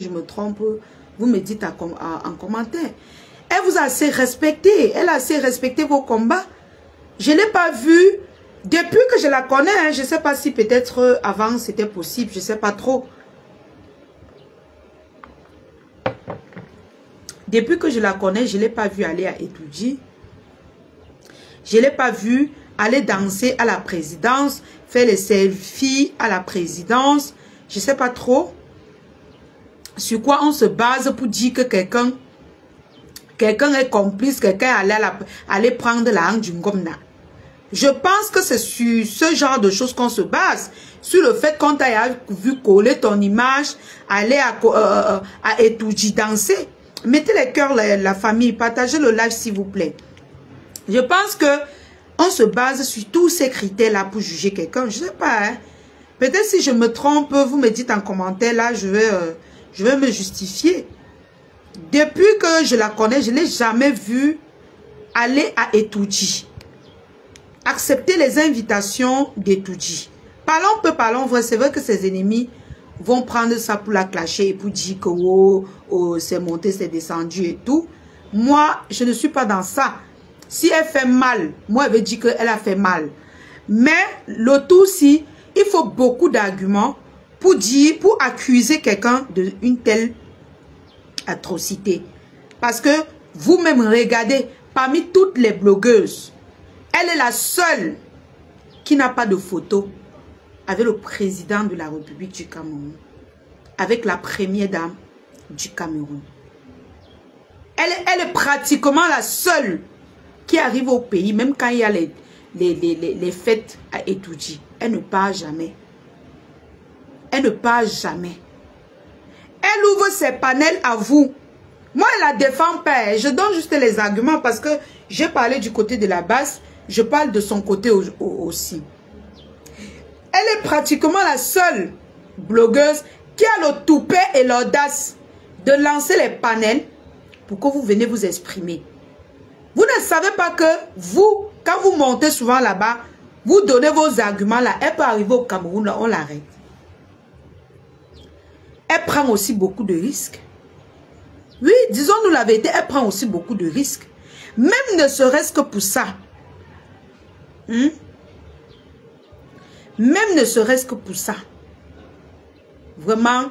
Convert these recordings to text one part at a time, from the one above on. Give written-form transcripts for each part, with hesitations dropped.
je me trompe, vous me dites en commentaire. Elle vous a assez respecté. Elle a assez respecté vos combats. Je ne l'ai pas vue depuis que je la connais. Hein, je ne sais pas si peut-être avant c'était possible. Je ne sais pas trop. Depuis que je la connais, je ne l'ai pas vue aller à Etuji. Je ne l'ai pas vue aller danser à la présidence, faire les selfies à la présidence. Je ne sais pas trop sur quoi on se base pour dire que quelqu'un est complice, quelqu'un allait prendre la hanche du Ngomna. Je pense que c'est sur ce genre de choses qu'on se base. Sur le fait qu'on t'a vu coller ton image, aller à Etuji danser. Mettez les cœurs, la famille, partagez le live s'il vous plaît. Je pense que on se base sur tous ces critères-là pour juger quelqu'un. Je ne sais pas. Hein? Peut-être si je me trompe, vous me dites en commentaire, là, je vais me justifier. Depuis que je la connais, je ne l'ai jamais vue aller à Etuji. Accepter les invitations d'Etuji. Parlons peu, parlons vrai. C'est vrai que ses ennemis vont prendre ça pour la clasher et pour dire que oh, c'est monté, c'est descendu et tout. Moi, je ne suis pas dans ça. Si elle fait mal, moi, elle veut dire qu'elle a fait mal. Mais le tout, si, il faut beaucoup d'arguments pour dire, pour accuser quelqu'un d'une telle atrocité. Parce que vous-même, regardez, parmi toutes les blogueuses, elle est la seule qui n'a pas de photo avec le président de la République du Cameroun, avec la première dame du Cameroun. Elle est pratiquement la seule qui arrive au pays, même quand il y a les fêtes à Etuji. Elle ne part jamais. Elle ne part jamais. Elle ouvre ses panels à vous. Moi, elle la défend pas. Je donne juste les arguments parce que j'ai parlé du côté de la base. Je parle de son côté aussi. Elle est pratiquement la seule blogueuse qui a le toupet et l'audace de lancer les panels pour que vous venez vous exprimer. Vous ne savez pas que vous, quand vous montez souvent là-bas, vous donnez vos arguments là, elle peut arriver au Cameroun, là, on l'arrête. Elle prend aussi beaucoup de risques. Oui, disons-nous la vérité, elle prend aussi beaucoup de risques. Même ne serait-ce que pour ça. Même ne serait-ce que pour ça. Vraiment,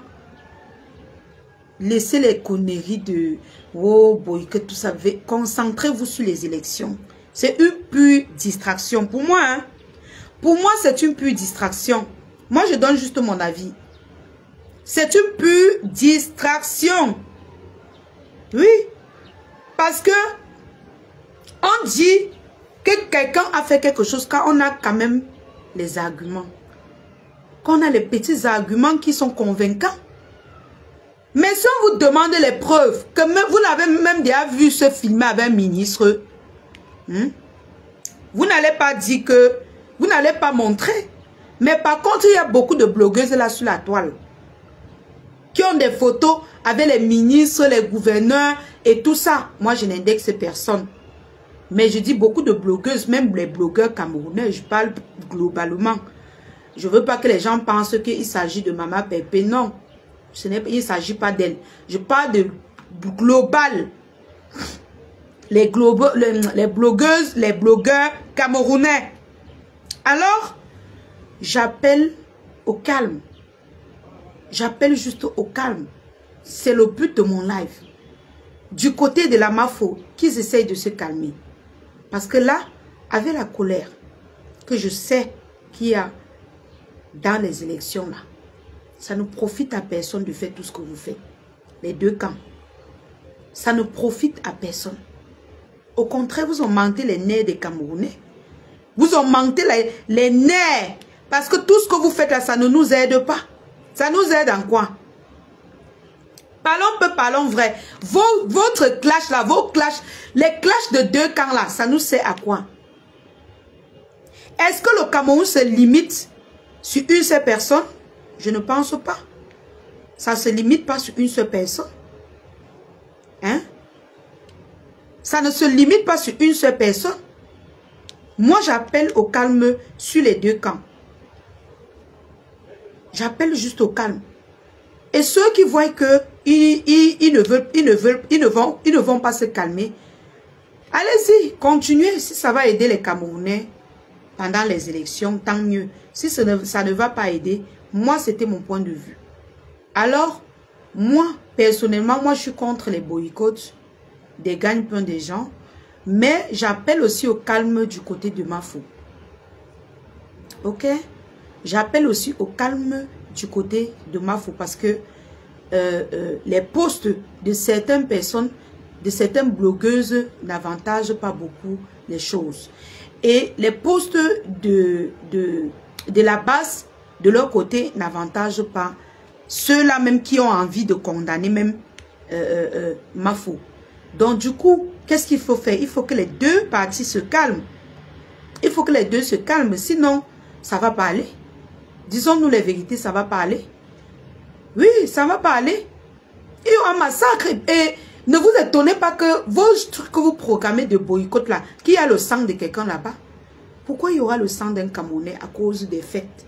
laissez les conneries de oh boy, que tout ça. Concentrez-vous sur les élections. C'est une pure distraction. Pour moi, hein, pour moi, c'est une pure distraction. Moi, je donne juste mon avis. C'est une pure distraction. Oui. Parce que on dit que quelqu'un a fait quelque chose quand on a quand même les arguments. Quand on a les petits arguments qui sont convaincants. Mais si on vous demande les preuves, que même, vous l'avez même déjà vu se filmer avec un ministre, vous n'allez pas dire que, vous n'allez pas montrer. Mais par contre, il y a beaucoup de blogueuses là sur la toile qui ont des photos avec les ministres, les gouverneurs et tout ça. Moi, je n'indexe personne. Mais je dis beaucoup de blogueuses, même les blogueurs camerounais, je parle globalement. Je ne veux pas que les gens pensent qu'il s'agit de Maman Pépé, non. Il ne s'agit pas d'elle. Je parle de global. Les blogueuses, les blogueurs camerounais. Alors, j'appelle au calme. J'appelle juste au calme. C'est le but de mon live. Du côté de la MAFO, qu'ils essayent de se calmer. Parce que là, avec la colère que je sais qu'il y a dans les élections là, ça ne profite à personne de faire tout ce que vous faites. Les deux camps. Ça ne profite à personne. Au contraire, vous augmentez les nerfs des Camerounais. Vous augmentez les nerfs. Parce que tout ce que vous faites là, ça ne nous aide pas. Ça nous aide en quoi? Parlons peu, parlons vrai. Votre clash là, vos clashs, les clashs de deux camps là, ça nous sert à quoi? Est-ce que le Cameroun se limite sur une seule personne? Je ne pense pas. Ça ne se limite pas sur une seule personne. Hein? Ça ne se limite pas sur une seule personne. Moi, j'appelle au calme sur les deux camps. J'appelle juste au calme. Et ceux qui voient que ils ne vont pas se calmer. Allez-y, continuez. Si ça va aider les Camerounais pendant les élections, tant mieux. Si ça ne va pas aider, moi, c'était mon point de vue. Alors, moi, personnellement, moi, je suis contre les boycotts des gagne-pain des gens. Mais j'appelle aussi au calme du côté de Mafo. Ok? J'appelle aussi au calme du côté de Mafo parce que les posts de certaines personnes, de certaines blogueuses n'avantagent pas beaucoup les choses. Et les posts de la base, de leur côté, n'avantagent pas ceux-là même qui ont envie de condamner même Mafo. Donc du coup, qu'est-ce qu'il faut faire? Il faut que les deux parties se calment. Il faut que les deux se calment, sinon ça ne va pas aller. Disons-nous les vérités, ça ne va pas aller. Oui, ça ne va pas aller. Il y aura un massacre. Et ne vous étonnez pas que vos trucs que vous programmez de boycott là, qu'il y a le sang de quelqu'un là-bas. Pourquoi il y aura le sang d'un Camerounais à cause des fêtes?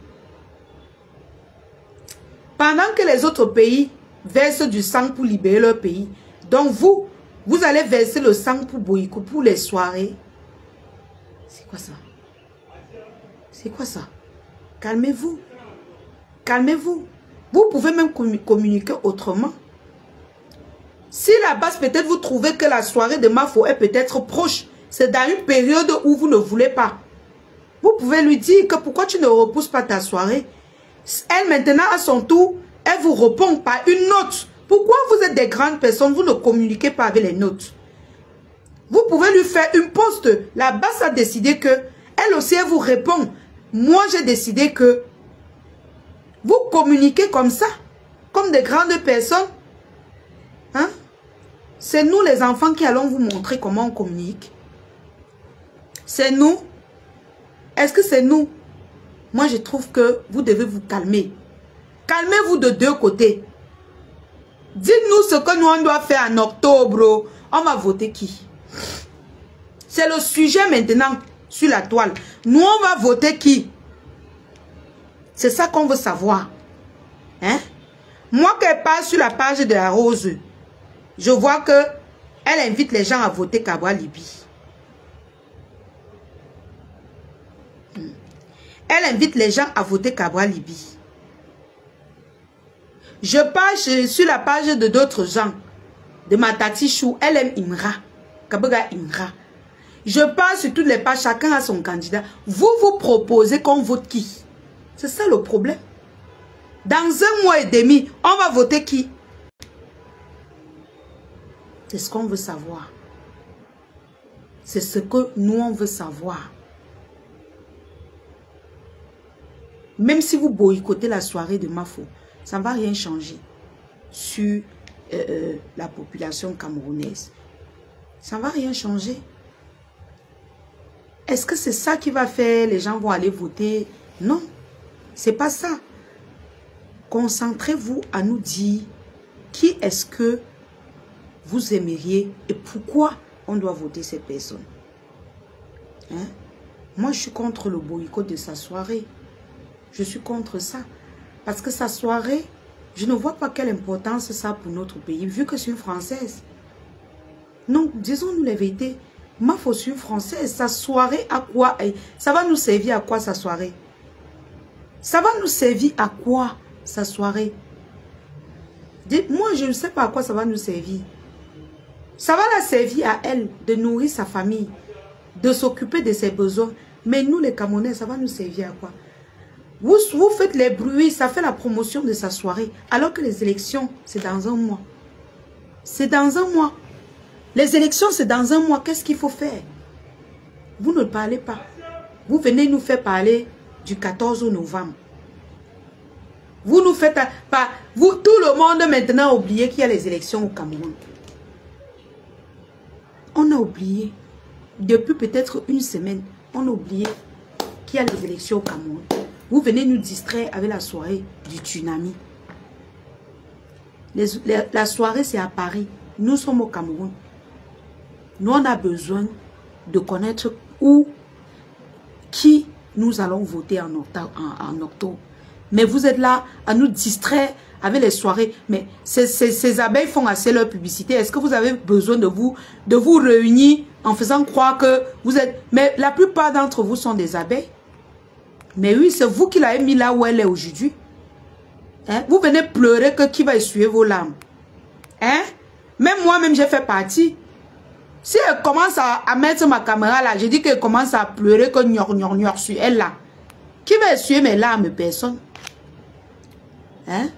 Pendant que les autres pays versent du sang pour libérer leur pays, donc vous allez verser le sang pour boycott, pour les soirées. C'est quoi ça? C'est quoi ça? Calmez-vous. Calmez-vous. Vous pouvez même communiquer autrement. Si la base, peut-être vous trouvez que la soirée de Mafo est peut-être proche, c'est dans une période où vous ne voulez pas. Vous pouvez lui dire que pourquoi tu ne repousses pas ta soirée. Elle maintenant à son tour, elle vous répond par une note. Pourquoi vous êtes des grandes personnes, vous ne communiquez pas avec les notes? Vous pouvez lui faire une poste. La base a décidé que, elle aussi, elle vous répond. Moi, j'ai décidé que vous communiquez comme ça, comme des grandes personnes. Hein? C'est nous, les enfants, qui allons vous montrer comment on communique. C'est nous. Est-ce que c'est nous? Moi, je trouve que vous devez vous calmer. Calmez-vous de deux côtés. Dites-nous ce que nous, on doit faire en octobre. On va voter qui? C'est le sujet maintenant sur la toile. Nous, on va voter qui? C'est ça qu'on veut savoir. Hein? Moi, qu'elle passe sur la page de la Rose, je vois que elle invite les gens à voter Cabral Libye. Elle invite les gens à voter Cabral Libye. Je passe sur la page de d'autres gens, de Matati Chou, elle aime Imra, Kabaga Imra. Je passe sur toutes les pages, chacun a son candidat. Vous proposez qu'on vote qui? C'est ça le problème. Dans 1 mois et demi, on va voter qui? C'est ce qu'on veut savoir. C'est ce que nous, on veut savoir. Même si vous boycottez la soirée de Mafo, ça ne va rien changer sur la population camerounaise. Ça ne va rien changer. Est-ce que c'est ça qui va faire les gens vont aller voter? Non, c'est pas ça. Concentrez-vous à nous dire qui est-ce que vous aimeriez et pourquoi on doit voter ces personnes. Hein? Moi, je suis contre le boycott de sa soirée. Je suis contre ça. Parce que sa soirée, je ne vois pas quelle importance ça a pour notre pays, vu que c'est une Française. Non, disons-nous la vérité. Mafo, c'est une Française. Sa soirée, à quoi? Ça va nous servir à quoi sa soirée? Ça va nous servir à quoi sa soirée? Dites-moi, je ne sais pas à quoi ça va nous servir. Ça va la servir à elle de nourrir sa famille, de s'occuper de ses besoins. Mais nous, les Camerounais, ça va nous servir à quoi? Vous faites les bruits, ça fait la promotion de sa soirée. Alors que les élections, c'est dans 1 mois. C'est dans 1 mois. Les élections, c'est dans 1 mois. Qu'est-ce qu'il faut faire? Vous ne parlez pas. Vous venez nous faire parler du 14 novembre. Vous nous faites pas. Vous, tout le monde maintenant a oublié qu'il y a les élections au Cameroun. On a oublié. Depuis peut-être 1 semaine, on a oublié qu'il y a les élections au Cameroun. Vous venez nous distraire avec la soirée du tsunami. La soirée, c'est à Paris. Nous sommes au Cameroun. Nous, on a besoin de connaître qui nous allons voter en octobre. Mais vous êtes là à nous distraire avec les soirées. Mais ces abeilles font assez leur publicité. Est-ce que vous avez besoin de vous réunir en faisant croire que vous êtes... Mais la plupart d'entre vous sont des abeilles. Mais oui, c'est vous qui l'avez mis là où elle est aujourd'hui. Hein? Vous venez pleurer que qui va essuyer vos larmes. Hein? Même moi-même, j'ai fait partie. Si elle commence à mettre ma caméra là, je dis qu'elle commence à pleurer que gnon sur elle là. Qui va essuyer mes larmes? Personne. Hein?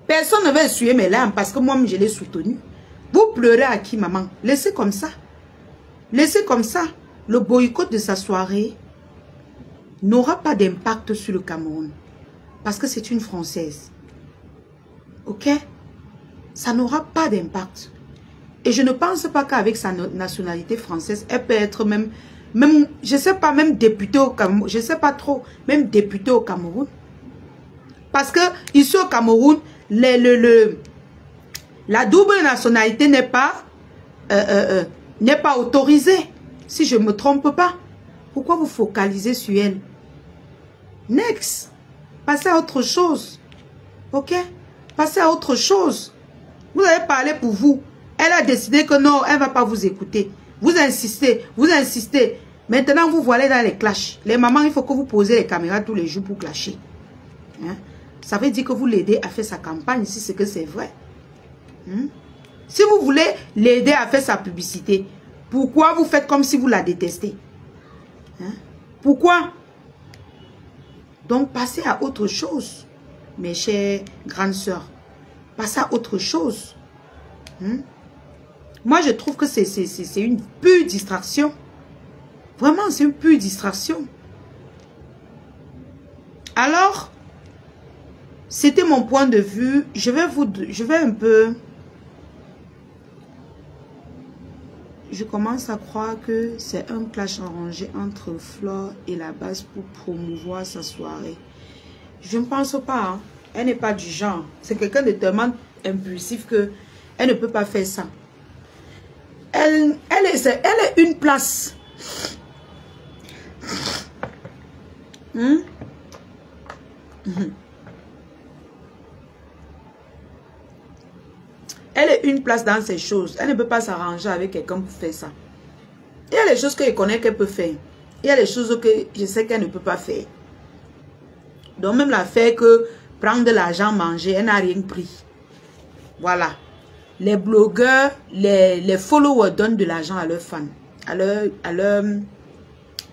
Personne ne va essuyer mes larmes parce que moi-même, je l'ai soutenu. Vous pleurez à qui, maman? Laissez comme ça. Laissez comme ça. Le boycott de sa soirée n'aura pas d'impact sur le Cameroun. Parce que c'est une Française. Ok? Ça n'aura pas d'impact. Et je ne pense pas qu'avec sa nationalité française, elle peut être même je ne sais pas, même députée au Cameroun. Je ne sais pas trop, même députée au Cameroun. Parce que ici au Cameroun, la double nationalité n'est pas autorisée. Si je ne me trompe pas. Pourquoi vous focalisez sur elle? Next. Passez à autre chose. Ok? Passez à autre chose. Vous avez parlé pour vous. Elle a décidé que non, elle ne va pas vous écouter. Vous insistez, vous insistez. Maintenant, vous voilà dans les clashs. Les mamans, il faut que vous posez les caméras tous les jours pour clasher. Hein? Ça veut dire que vous l'aidez à faire sa campagne, si c'est que c'est vrai. Hein? Si vous voulez l'aider à faire sa publicité, pourquoi vous faites comme si vous la détestez? Hein? Pourquoi? Donc, passez à autre chose, mes chères grandes sœurs. Passez à autre chose. Hein? Moi, je trouve que c'est une pure distraction. Vraiment, c'est une pure distraction. Alors, c'était mon point de vue. Je vais un peu... Je commence à croire que c'est un clash arrangé entre Flore et la base pour promouvoir sa soirée. Je ne pense pas. Hein. Elle n'est pas du genre. C'est quelqu'un de tellement impulsif que elle ne peut pas faire ça. Elle est une place. Elle est une place dans ces choses. Elle ne peut pas s'arranger avec quelqu'un pour faire ça. Il y a les choses que je connais qu'elle peut faire. Il y a les choses que je sais qu'elle ne peut pas faire. Donc même l'affaire que prendre de l'argent, manger, elle n'a rien pris. Voilà. Les blogueurs, les followers donnent de l'argent à leurs fans.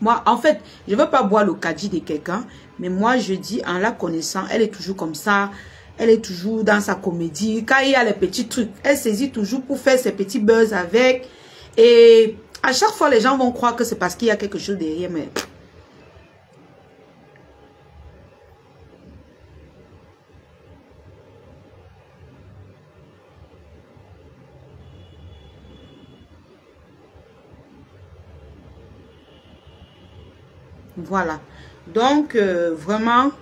Moi, en fait, je ne veux pas boire le caddie de quelqu'un. Mais moi, je dis, en la connaissant, elle est toujours comme ça. Elle est toujours dans sa comédie. Quand il y a les petits trucs, elle saisit toujours pour faire ses petits buzz avec. Et à chaque fois, les gens vont croire que c'est parce qu'il y a quelque chose derrière. Mais... Voilà. Donc, vraiment,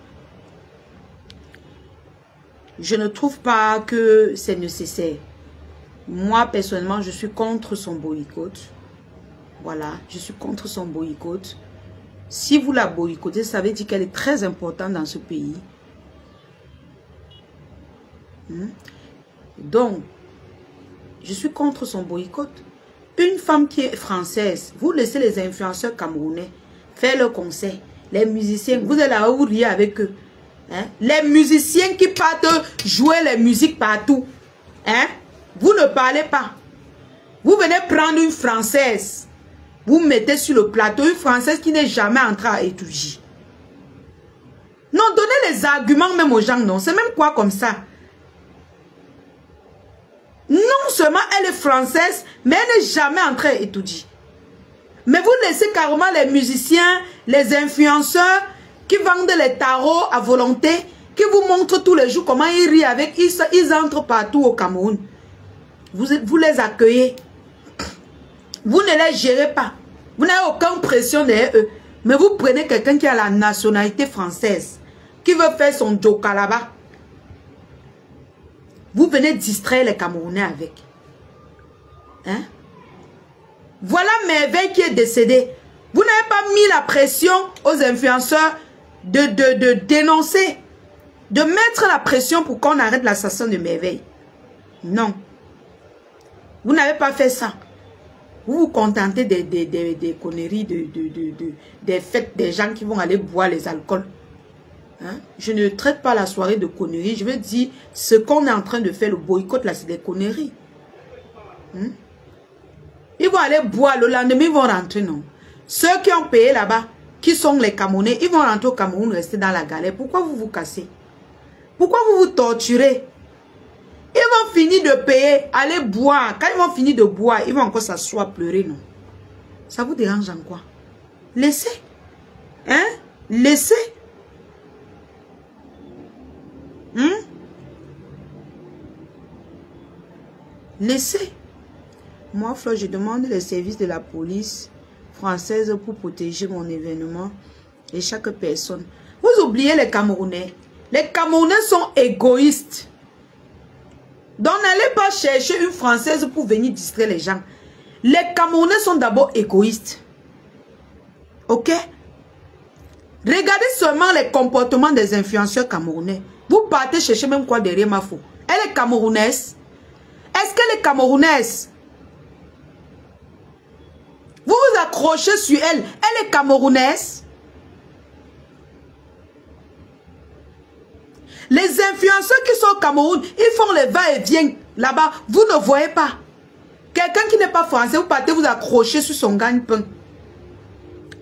je ne trouve pas que c'est nécessaire. Moi, personnellement, je suis contre son boycott. Voilà, je suis contre son boycott. Si vous la boycottez, ça veut dire qu'elle est très importante dans ce pays. Donc, je suis contre son boycott. Une femme qui est française, vous laissez les influenceurs camerounais faire le concert. Les musiciens, vous allez là où riez avec eux. Hein? Les musiciens qui partent jouer les musiques partout. Hein? Vous ne parlez pas. Vous venez prendre une Française. Vous mettez sur le plateau une Française qui n'est jamais entrée à Etouji. Non, donnez les arguments même aux gens, non. C'est même quoi comme ça? Non seulement elle est française, mais elle n'est jamais entrée à Etouji. Mais vous laissez carrément les musiciens, les influenceurs qui vendent les tarots à volonté, qui vous montrent tous les jours comment ils rient avec, ils entrent partout au Cameroun. Vous les accueillez. Vous ne les gérez pas. Vous n'avez aucune pression derrière eux. Mais vous prenez quelqu'un qui a la nationalité française, qui veut faire son joka là-bas. Vous venez distraire les Camerounais avec. Hein? Voilà Merveille qui est décédée. Vous n'avez pas mis la pression aux influenceurs de dénoncer, de mettre la pression pour qu'on arrête l'assassin de Merveille. Non. Vous n'avez pas fait ça. Vous vous contentez des conneries, des fêtes, des gens qui vont aller boire les alcools. Hein? Je ne traite pas la soirée de conneries. Je veux dire, ce qu'on est en train de faire, le boycott, là, c'est des conneries. Hein? Ils vont aller boire, le lendemain, ils vont rentrer, non. Ceux qui ont payé là-bas, qui sont les Camerounais, ils vont rentrer au Cameroun, rester dans la galère. Pourquoi vous vous cassez? Pourquoi vous vous torturez? Ils vont finir de payer, aller boire. Quand ils vont finir de boire, ils vont encore s'asseoir, pleurer, non? Ça vous dérange en quoi? Laissez. Hein? Laissez. Laissez. Moi, Flo, je demande les services de la police française pour protéger mon événement et chaque personne. Vous oubliez les Camerounais. Les Camerounais sont égoïstes. Donc, n'allez pas chercher une Française pour venir distraire les gens. Les Camerounais sont d'abord égoïstes. Ok? Regardez seulement les comportements des influenceurs camerounais. Vous partez chercher même quoi derrière ma faux. Elle est camerounaise. Est-ce qu'elle est camerounaise? Vous vous accrochez sur elle. Elle est camerounaise. Les influenceurs qui sont au Cameroun, ils font les va-et-vient là-bas. Vous ne voyez pas. Quelqu'un qui n'est pas français, vous partez vous accrocher sur son gagne-pain.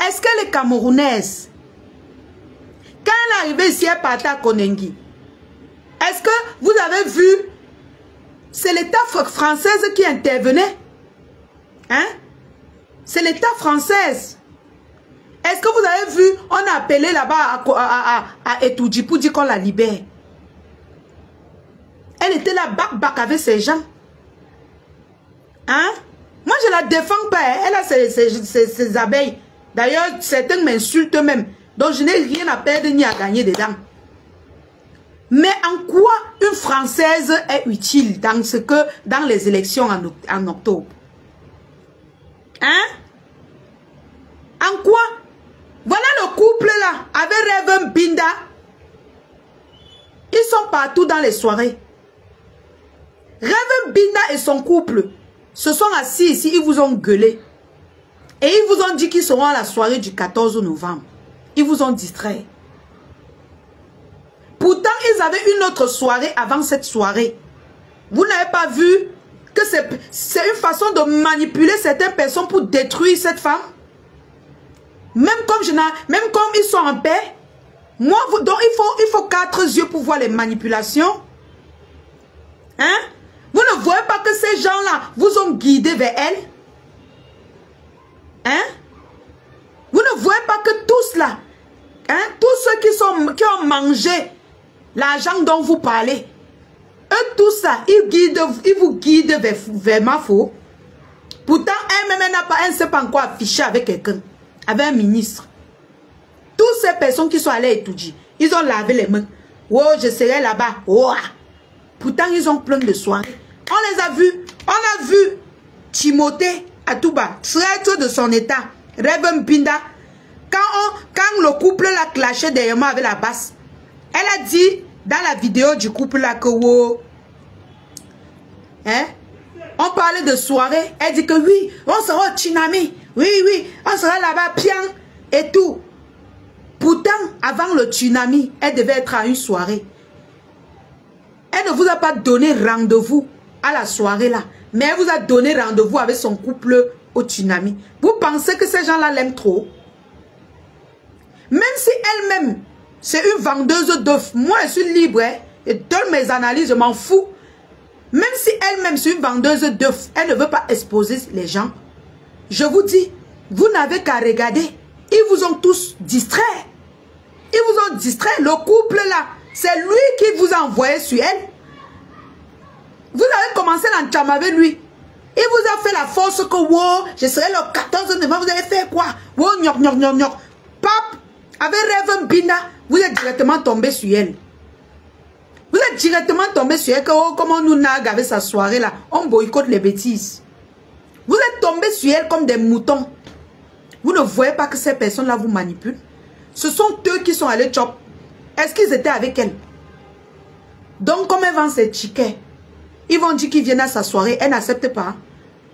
Est-ce qu'elle est camerounaise? Quand elle est arrivée ici, elle partait à Konengi. Est-ce que vous avez vu? C'est l'État française qui intervenait. Hein? C'est l'État française. Est-ce que vous avez vu? On a appelé là-bas à Etoudji pour dire qu'on la libère. Elle était là, bac avec ses gens. Hein? Moi, je la défends pas. Elle a ses abeilles. D'ailleurs, certains m'insultent même. Donc, je n'ai rien à perdre ni à gagner dedans. Mais en quoi une Française est utile dans les élections en octobre? Hein? En quoi? Voilà le couple là, avec Reverend Binda. Ils sont partout dans les soirées. Reverend Binda et son couple se sont assis ici, ils vous ont gueulé. Et ils vous ont dit qu'ils seront à la soirée du 14 novembre. Ils vous ont distrait. Pourtant, ils avaient une autre soirée avant cette soirée. Vous n'avez pas vu que c'est une façon de manipuler certaines personnes pour détruire cette femme? Même comme ils sont en paix. Moi, donc il faut 4 yeux pour voir les manipulations. Hein? Vous ne voyez pas que ces gens-là vous ont guidé vers elle? Hein? Vous ne voyez pas que tous là, hein, tous ceux qui ont mangé l'argent dont vous parlez, eux tous ça, ils vous guident vers ma faux. Pourtant, elle-même elle ne s'est pas encore affichée avec quelqu'un, avec un ministre. Toutes ces personnes qui sont allées étudier, ils ont lavé les mains. Oh, je serai là-bas. Oh. Pourtant, ils ont plein de soirées. On les a vus. On a vu Timothée Atouba, traître de son état. Reverend Binda. Quand le couple l'a clashé derrière moi avec la basse, elle a dit dans la vidéo du couple là que wow, hein, on parlait de soirée. Elle dit que oui, on sera au Tsunami. Oui, on sera là-bas, bien et tout. Pourtant, avant le tsunami, elle devait être à une soirée. Elle ne vous a pas donné rendez-vous à la soirée là. Mais elle vous a donné rendez-vous avec son couple au tsunami. Vous pensez que ces gens-là l'aiment trop? Même si elle-même, c'est une vendeuse d'œufs. Moi, je suis libre. Hein, et donne mes analyses, je m'en fous. Même si elle-même, c'est une vendeuse d'œufs, elle ne veut pas exposer les gens. Je vous dis, vous n'avez qu'à regarder. Ils vous ont tous distraits. Ils vous ont distrait. Le couple là, c'est lui qui vous a envoyé sur elle. Vous avez commencé l'entame avec lui. Il vous a fait la force que, wow, je serai le 14 novembre, vous avez fait quoi? Wow, gnoc. Pape, avec Reverend Binda, vous êtes directement tombé sur elle. Vous êtes directement tombé sur elle que, oh, comment nous nague avec sa soirée là, on boycotte les bêtises. Vous êtes tombé sur elle comme des moutons. Vous ne voyez pas que ces personnes-là vous manipulent? Ce sont eux qui sont allés chop. Est-ce qu'ils étaient avec elle? Donc, comme elle vend ses tickets, ils vont dire qu'ils viennent à sa soirée. Elle n'accepte pas.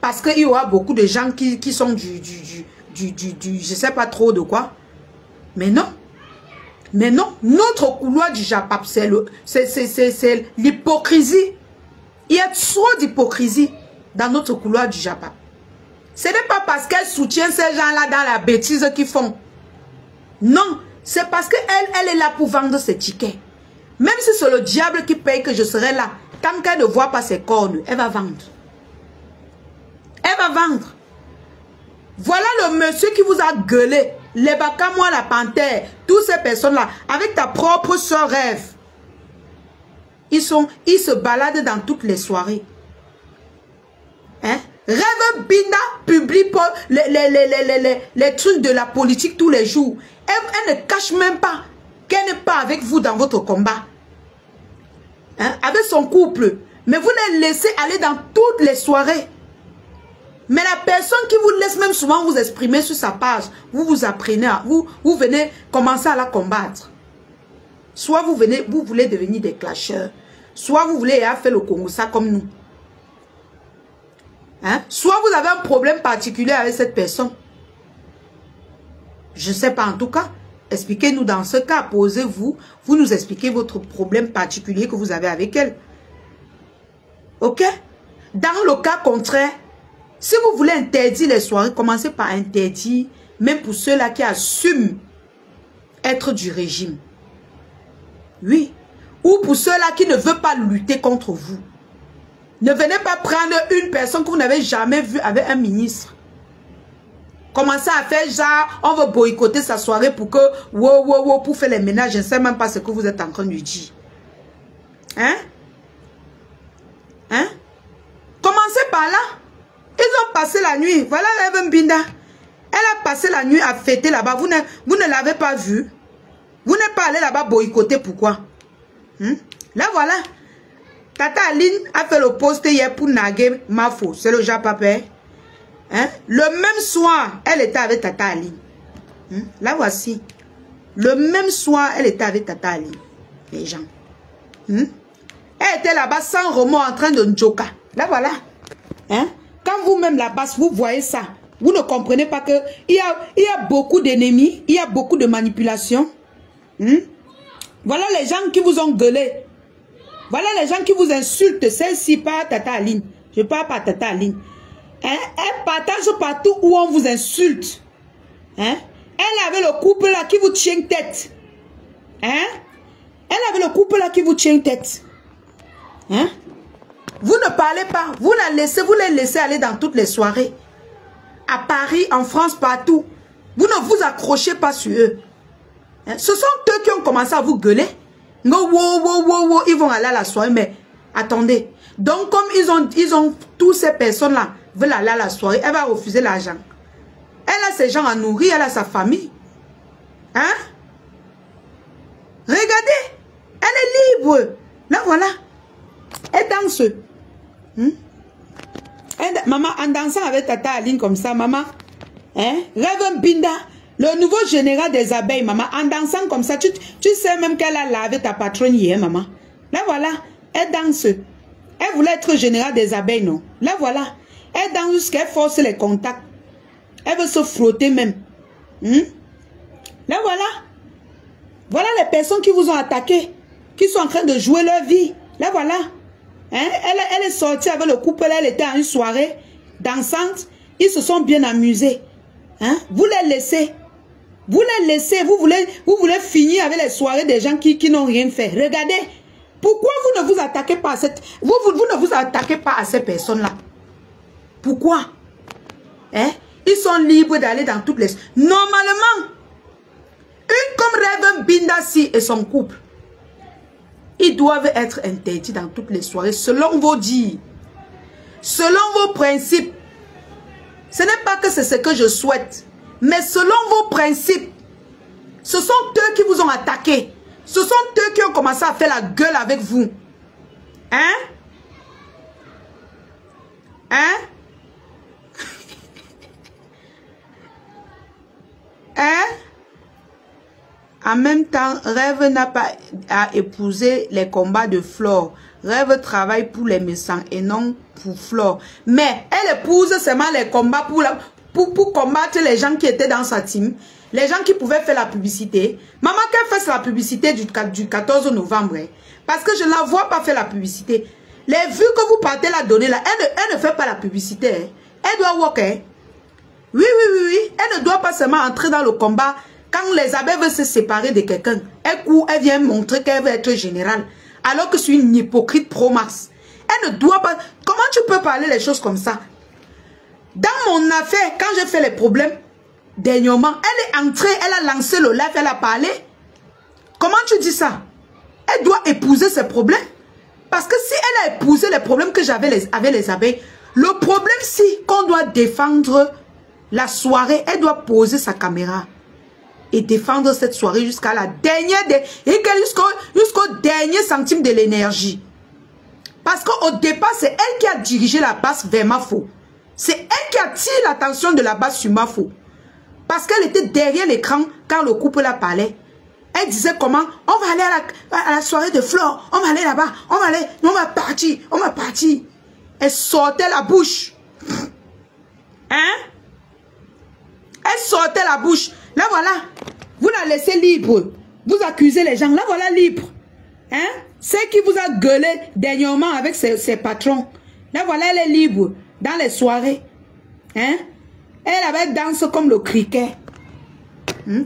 Parce qu'il y aura beaucoup de gens qui sont je sais pas trop de quoi. Mais non. Mais non. Notre couloir du Japap, c'est l'hypocrisie. Il y a trop d'hypocrisie dans notre couloir du Japap. Ce n'est pas parce qu'elle soutient ces gens-là dans la bêtise qu'ils font. Non. C'est parce qu'elle est là pour vendre ses tickets. Même si c'est le diable qui paye que je serai là. Tant qu'elle ne voit pas ses cornes, elle va vendre. Elle va vendre. Voilà le monsieur qui vous a gueulé. Les Bakamois, la panthère, toutes ces personnes-là, avec ta propre soeur rêve. Ils se baladent dans toutes les soirées. Hein? Rêve Bina publie les trucs de la politique tous les jours. Elle ne cache même pas qu'elle n'est pas avec vous dans votre combat. Hein? Avec son couple. Mais vous les laissez aller dans toutes les soirées. Mais la personne qui vous laisse même souvent vous exprimer sur sa page, vous apprenez, vous venez commencer à la combattre. Soit vous voulez devenir des clasheurs. Soit vous voulez faire le Congo ça comme nous. Hein? Soit vous avez un problème particulier avec cette personne. Je ne sais pas en tout cas. Expliquez-nous dans ce cas. Posez-vous. Vous nous expliquez votre problème particulier que vous avez avec elle. Ok? Dans le cas contraire, si vous voulez interdire les soirées, commencez par interdire, même pour ceux-là qui assument être du régime. Oui. Ou pour ceux-là qui ne veulent pas lutter contre vous. Ne venez pas prendre une personne que vous n'avez jamais vue avec un ministre. Commencez à faire genre, on va boycotter sa soirée pour que, pour faire les ménages. Je ne sais même pas ce que vous êtes en train de dire. Hein? Hein? Commencez par là. Ils ont passé la nuit. Voilà Reverend Binda. Elle a passé la nuit à fêter là-bas. Vous ne l'avez pas vue. Vous n'êtes pas allé là-bas boycotter. Pourquoi? Là, voilà. Tata Aline a fait le post hier pour naguer Mafo. C'est le Japapé. Hein? Le même soir, elle était avec Tata Aline. Là, voici. Le même soir, elle était avec Tata Aline. Les gens. Elle était là-bas sans remords en train de njoka. Là, voilà. Hein? Quand vous-même là-bas, vous voyez ça, vous ne comprenez pas qu'il y a beaucoup d'ennemis, il y a beaucoup de manipulations. Voilà les gens qui vous ont gueulé. Voilà les gens qui vous insultent. Celle-ci, pas Tata Aline. Je parle pas Tata Aline. Hein? Elle partage partout où on vous insulte. Hein? Elle avait le couple là qui vous tient tête. Hein? Elle avait le couple là qui vous tient tête. Hein? Vous ne parlez pas. Vous les laissez aller dans toutes les soirées. À Paris, en France, partout. Vous ne vous accrochez pas sur eux. Hein? Ce sont eux qui ont commencé à vous gueuler. Ils vont aller à la soirée. Mais attendez. Donc, comme ils ont tous ces personnes-là veulent aller à la soirée, elle va refuser l'argent. Elle a ses gens à nourrir, elle a sa famille. Hein? Regardez. Elle est libre. Là, voilà. Elle danse. Maman, en dansant avec Tata Aline comme ça, maman. Hein? Reverend Binda, le nouveau général des abeilles, maman. En dansant comme ça, tu sais même qu'elle a lavé ta patronne hier, maman. Là, voilà. Elle danse. Elle voulait être général des abeilles, non? Là, voilà. Elle danse jusqu'à force les contacts. Elle veut se frotter même. Là, voilà. Voilà les personnes qui vous ont attaqué. Qui sont en train de jouer leur vie. Là, voilà. Hein? Elle est sortie avec le couple. Elle était à une soirée dansante. Ils se sont bien amusés. Hein? Vous les laissez. Vous les laissez. Vous voulez finir avec les soirées des gens qui n'ont rien fait. Regardez. Pourquoi vous ne vous attaquez pas à cette... Vous ne vous attaquez pas à ces personnes-là. Pourquoi? Hein? Ils sont libres d'aller dans toutes les... Normalement, une comme Reverend Bindassi et son couple, ils doivent être interdits dans toutes les soirées, selon vos dires, selon vos principes. Ce n'est pas que c'est ce que je souhaite, mais selon vos principes. Ce sont eux qui vous ont attaqué. Ce sont eux qui ont commencé à faire la gueule avec vous. Hein? Hein? Hein? En même temps, Rêve n'a pas à épouser les combats de Flore. Rêve travaille pour les méchants et non pour Flore. Mais elle épouse seulement les combats pour combattre les gens qui étaient dans sa team. Les gens qui pouvaient faire la publicité. Maman, qu'elle fasse la publicité du 14 novembre. Hein, parce que je ne la vois pas faire la publicité. Les vues que vous partez la donner là, elle ne fait pas la publicité. Hein. Elle doit walk. Hein. Oui. Elle ne doit pas seulement entrer dans le combat. Quand les abeilles veulent se séparer de quelqu'un, elle court, elle vient montrer qu'elle veut être générale. Alors que je suis une hypocrite pro-max. Elle ne doit pas... Comment tu peux parler les choses comme ça? Dans mon affaire, quand j'ai fait les problèmes, dernièrement, elle est entrée, elle a lancé le live, elle a parlé. Comment tu dis ça? Elle doit épouser ses problèmes. Parce que si elle a épousé les problèmes que j'avais avec les abeilles, le problème, si qu'on doit défendre la soirée, elle doit poser sa caméra et défendre cette soirée jusqu'à la dernière, jusqu'au dernier centime de l'énergie. Parce qu'au départ, c'est elle qui a dirigé la base vers Mafo. C'est elle qui a tiré l'attention de la base sur Mafo. Parce qu'elle était derrière l'écran quand le couple la parlait. Elle disait comment on va aller à la soirée de Flore, on va aller là-bas, on va partir. Elle sortait la bouche. Hein? Elle sortait la bouche. Là voilà, vous la laissez libre. Vous accusez les gens, là voilà libre. Hein? C'est qui vous a gueulé dernièrement avec ses patrons. Là voilà, elle est libre dans les soirées. Hein? Elle avait danse comme le criquet.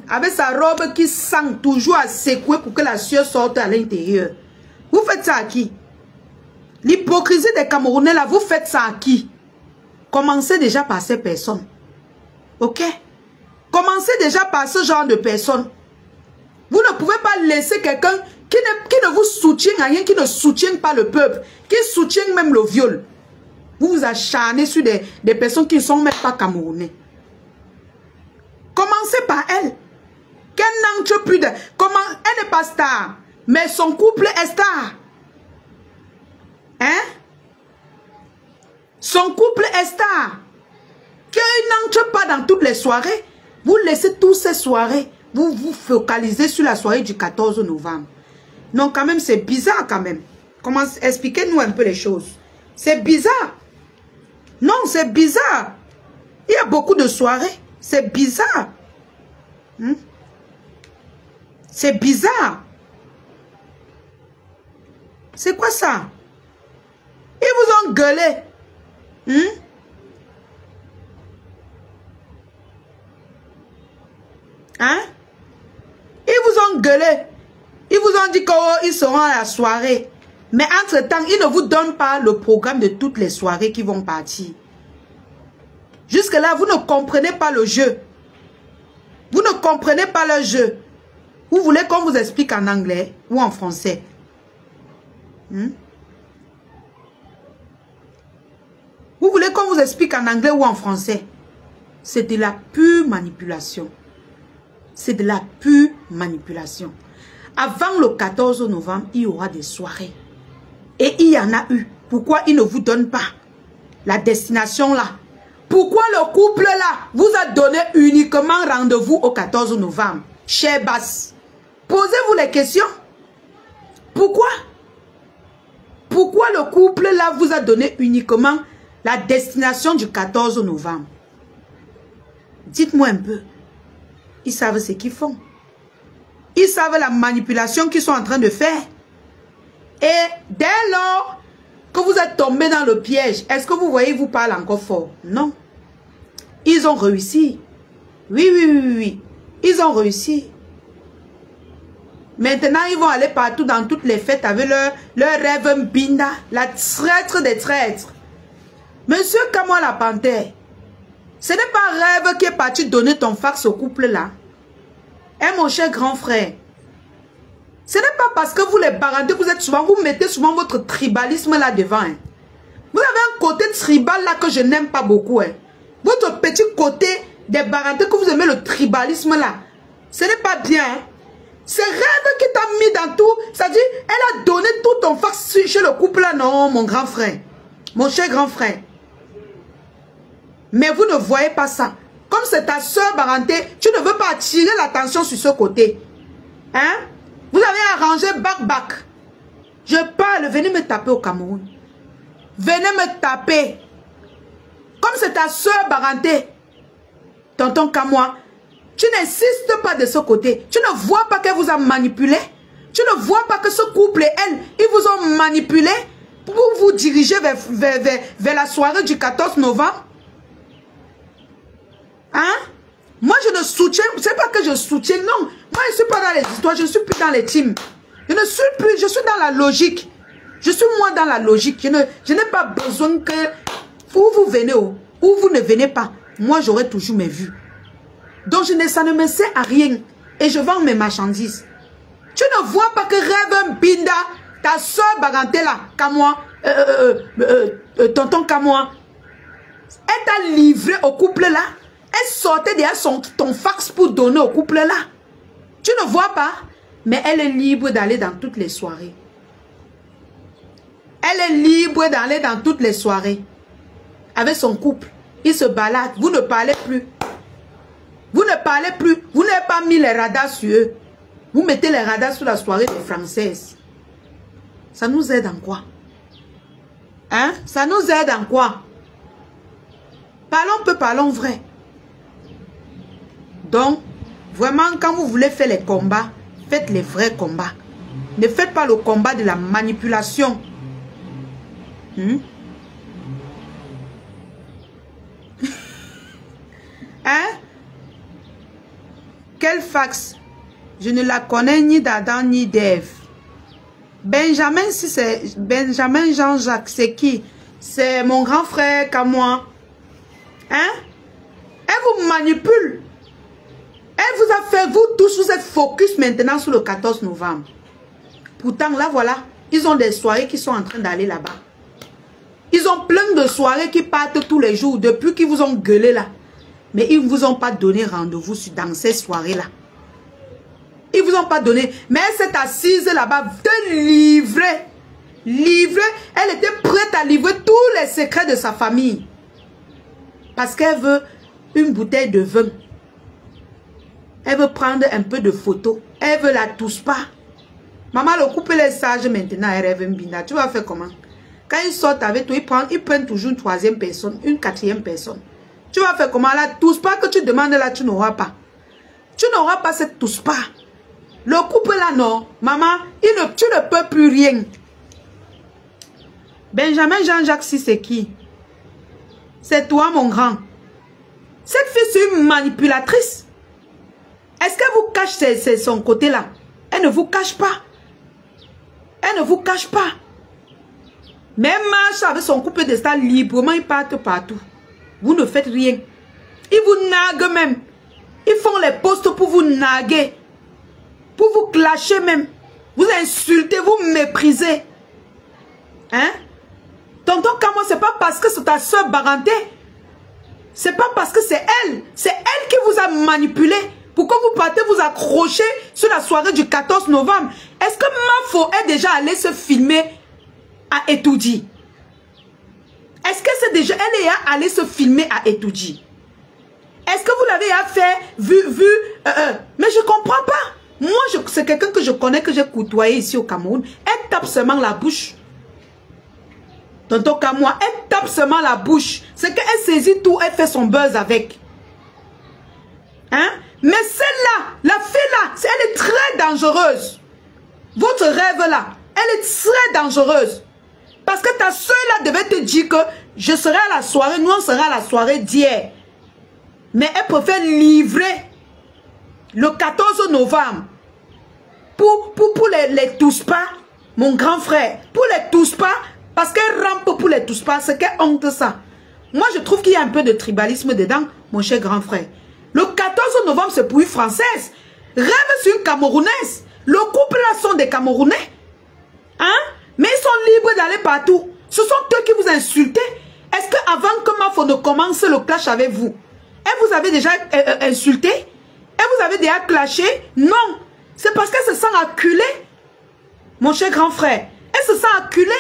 Avec sa robe qui sent toujours à secouer pour que la sueur sorte à l'intérieur. Vous faites ça à qui? L'hypocrisie des Camerounais là, vous faites ça à qui? Commencez déjà par ces personnes. Ok? Commencez déjà par ce genre de personnes. Vous ne pouvez pas laisser quelqu'un qui ne vous soutient à rien, qui ne soutient pas le peuple, qui soutient même le viol. Vous vous acharnez sur des personnes qui ne sont même pas Camerounais. Commencez par elle. Qu'elle n'entre plus de... Comment... Elle n'est pas star. Mais son couple est star. Hein? Son couple est star. Qu'elle n'entre pas dans toutes les soirées. Vous laissez toutes ces soirées. Vous vous focalisez sur la soirée du 14 novembre. Non, quand même, c'est bizarre quand même. Expliquez-nous un peu les choses. C'est bizarre. Non, c'est bizarre. Il y a beaucoup de soirées. C'est bizarre. C'est bizarre. C'est quoi ça? Ils vous ont gueulé. Hein? Ils vous ont gueulé. Ils vous ont dit qu'ils seront à la soirée. Mais entre-temps, ils ne vous donnent pas le programme de toutes les soirées qui vont partir. Jusque-là, vous ne comprenez pas le jeu. Vous ne comprenez pas le jeu. Vous voulez qu'on vous explique en anglais ou en français? Vous voulez qu'on vous explique en anglais ou en français? C'est de la pure manipulation. C'est de la pure manipulation. Avant le 14 novembre, il y aura des soirées. Et il y en a eu. Pourquoi ils ne vous donnent pas la destination là? Pourquoi le couple là vous a donné uniquement rendez-vous au 14 novembre? Cher Bass, posez-vous les questions. Pourquoi? Pourquoi le couple là vous a donné uniquement la destination du 14 novembre? Dites-moi un peu. Ils savent ce qu'ils font. Ils savent la manipulation qu'ils sont en train de faire. Et dès lors que vous êtes tombé dans le piège, est-ce que vous voyez, vous parlez encore fort? Non. Ils ont réussi. Oui. Ils ont réussi. Maintenant, ils vont aller partout dans toutes les fêtes avec leur rêve Mbinda, la traître des traîtres. Monsieur Kamwa la Panthère, ce n'est pas Rêve qui est parti donner ton fax au couple-là. Eh mon cher grand frère, ce n'est pas parce que vous les barandés, vous mettez souvent votre tribalisme là devant. Hein. Vous avez un côté tribal là que je n'aime pas beaucoup. Hein. Votre petit côté des barandés que vous aimez le tribalisme là, ce n'est pas bien. Hein. C'est Rêve qui t'a mis dans tout. C'est-à-dire, elle a donné tout ton fax chez le couple là. Non, mon grand frère. Mon cher grand frère. Mais vous ne voyez pas ça. Comme c'est ta soeur Baranté, tu ne veux pas attirer l'attention sur ce côté. Hein? Vous avez arrangé bac. Je parle, venez me taper au Cameroun. Venez me taper. Comme c'est ta soeur Baranté, tonton Kamoa, tu n'insistes pas de ce côté. Tu ne vois pas qu'elle vous a manipulé. Tu ne vois pas que ce couple et elle, ils vous ont manipulé pour vous diriger vers la soirée du 14 novembre. Hein? Moi, je ne soutiens, c'est pas que je soutiens, non. Moi, je ne suis pas dans les histoires, je ne suis plus dans les teams. Je ne suis plus, je suis dans la logique. Je suis moi dans la logique. Je n'ai pas besoin que, où vous venez, ou vous ne venez pas. Moi, j'aurai toujours mes vues. Donc, ça ne me sert à rien. Et je vends mes marchandises. Tu ne vois pas que Rêve Binda, ta soeur Baranté là, Kamoa, tonton Kamoa, elle t'a livré au couple là. Elle sortait derrière ton fax pour donner au couple là. Tu ne vois pas? Mais elle est libre d'aller dans toutes les soirées. Elle est libre d'aller dans toutes les soirées. Avec son couple. Ils se baladent. Vous ne parlez plus. Vous ne parlez plus. Vous n'avez pas mis les radars sur eux. Vous mettez les radars sur la soirée des Françaises. Ça nous aide en quoi? Hein? Ça nous aide en quoi? Parlons peu, parlons vrai. Donc, vraiment, quand vous voulez faire les combats, faites les vrais combats. Ne faites pas le combat de la manipulation. Hein? Quel fax? Je ne la connais ni d'Adam ni d'Ève. Benjamin, si c'est Benjamin Jean-Jacques, c'est qui? C'est mon grand frère comme moi. Hein? Elle vous manipule. Elle vous a fait, vous tous, vous êtes focus maintenant sur le 14 novembre. Pourtant, là, voilà, ils ont des soirées qui sont en train d'aller là-bas. Ils ont plein de soirées qui partent tous les jours depuis qu'ils vous ont gueulé là. Mais ils ne vous ont pas donné rendez-vous dans ces soirées-là. Ils ne vous ont pas donné. Mais elle s'est assise là-bas, de livrer. Livrer. Elle était prête à livrer tous les secrets de sa famille. Parce qu'elle veut une bouteille de vin. Elle veut prendre un peu de photos. Elle veut la touche pas. Maman, le couple est sage maintenant. Elle rêve Mbinda. Tu vas faire comment? Quand ils sortent avec toi, ils prennent toujours une troisième personne, une quatrième personne. Tu vas faire comment? La touche pas que tu demandes là, tu n'auras pas. Tu n'auras pas cette touche pas. Le couple là, non. Maman, tu ne peux plus rien. Benjamin Jean-Jacques, si c'est qui? C'est toi, mon grand. Cette fille, c'est une manipulatrice. Est-ce qu'elle vous cache son côté là? Elle ne vous cache pas. Elle ne vous cache pas. Même marche avec son couple de stars librement, ils partent partout. Vous ne faites rien. Ils vous naguent même. Ils font les postes pour vous naguer. Pour vous clasher même. Vous insultez, vous méprisez. Hein? Tonton Kamo, c'est pas parce que c'est ta soeur Baranté. C'est pas parce que c'est elle. C'est elle qui vous a manipulé. Pourquoi vous partez vous accrocher sur la soirée du 14 novembre? Est-ce que Mafo est déjà allé se filmer à Etoudi? Est-ce que c'est déjà... Elle est allée se filmer à Etoudi? Est-ce que vous l'avez fait, mais je comprends pas. Moi, c'est quelqu'un que je connais, que j'ai côtoyé ici au Cameroun. Elle tape seulement la bouche. Tonton Kamoa, elle tape seulement la bouche. C'est qu'elle saisit tout, elle fait son buzz avec. Hein? Mais celle-là, la fille-là, elle est très dangereuse. Votre rêve-là, elle est très dangereuse. Parce que ta soeur-là devait te dire que je serai à la soirée, nous on sera à la soirée d'hier. Mais elle préfère livrer le 14 novembre pour les tous pas, mon grand frère, pour les tous pas, parce qu'elle rampe pour les tous pas, c'est qu'elle honte ça. Moi, je trouve qu'il y a un peu de tribalisme dedans, mon cher grand frère. Le 14 novembre, c'est pour une Française. Rêve sur une Camerounaise. Le couple-là sont des Camerounais. Hein? Mais ils sont libres d'aller partout. Ce sont eux qui vous insultent. Est-ce qu'avant que Mafo ne commence le clash avec vous, elle vous avait déjà insulté? Elle vous avait déjà clashé? Non. C'est parce qu'elle se sent acculée. Mon cher grand frère, elle se sent acculée.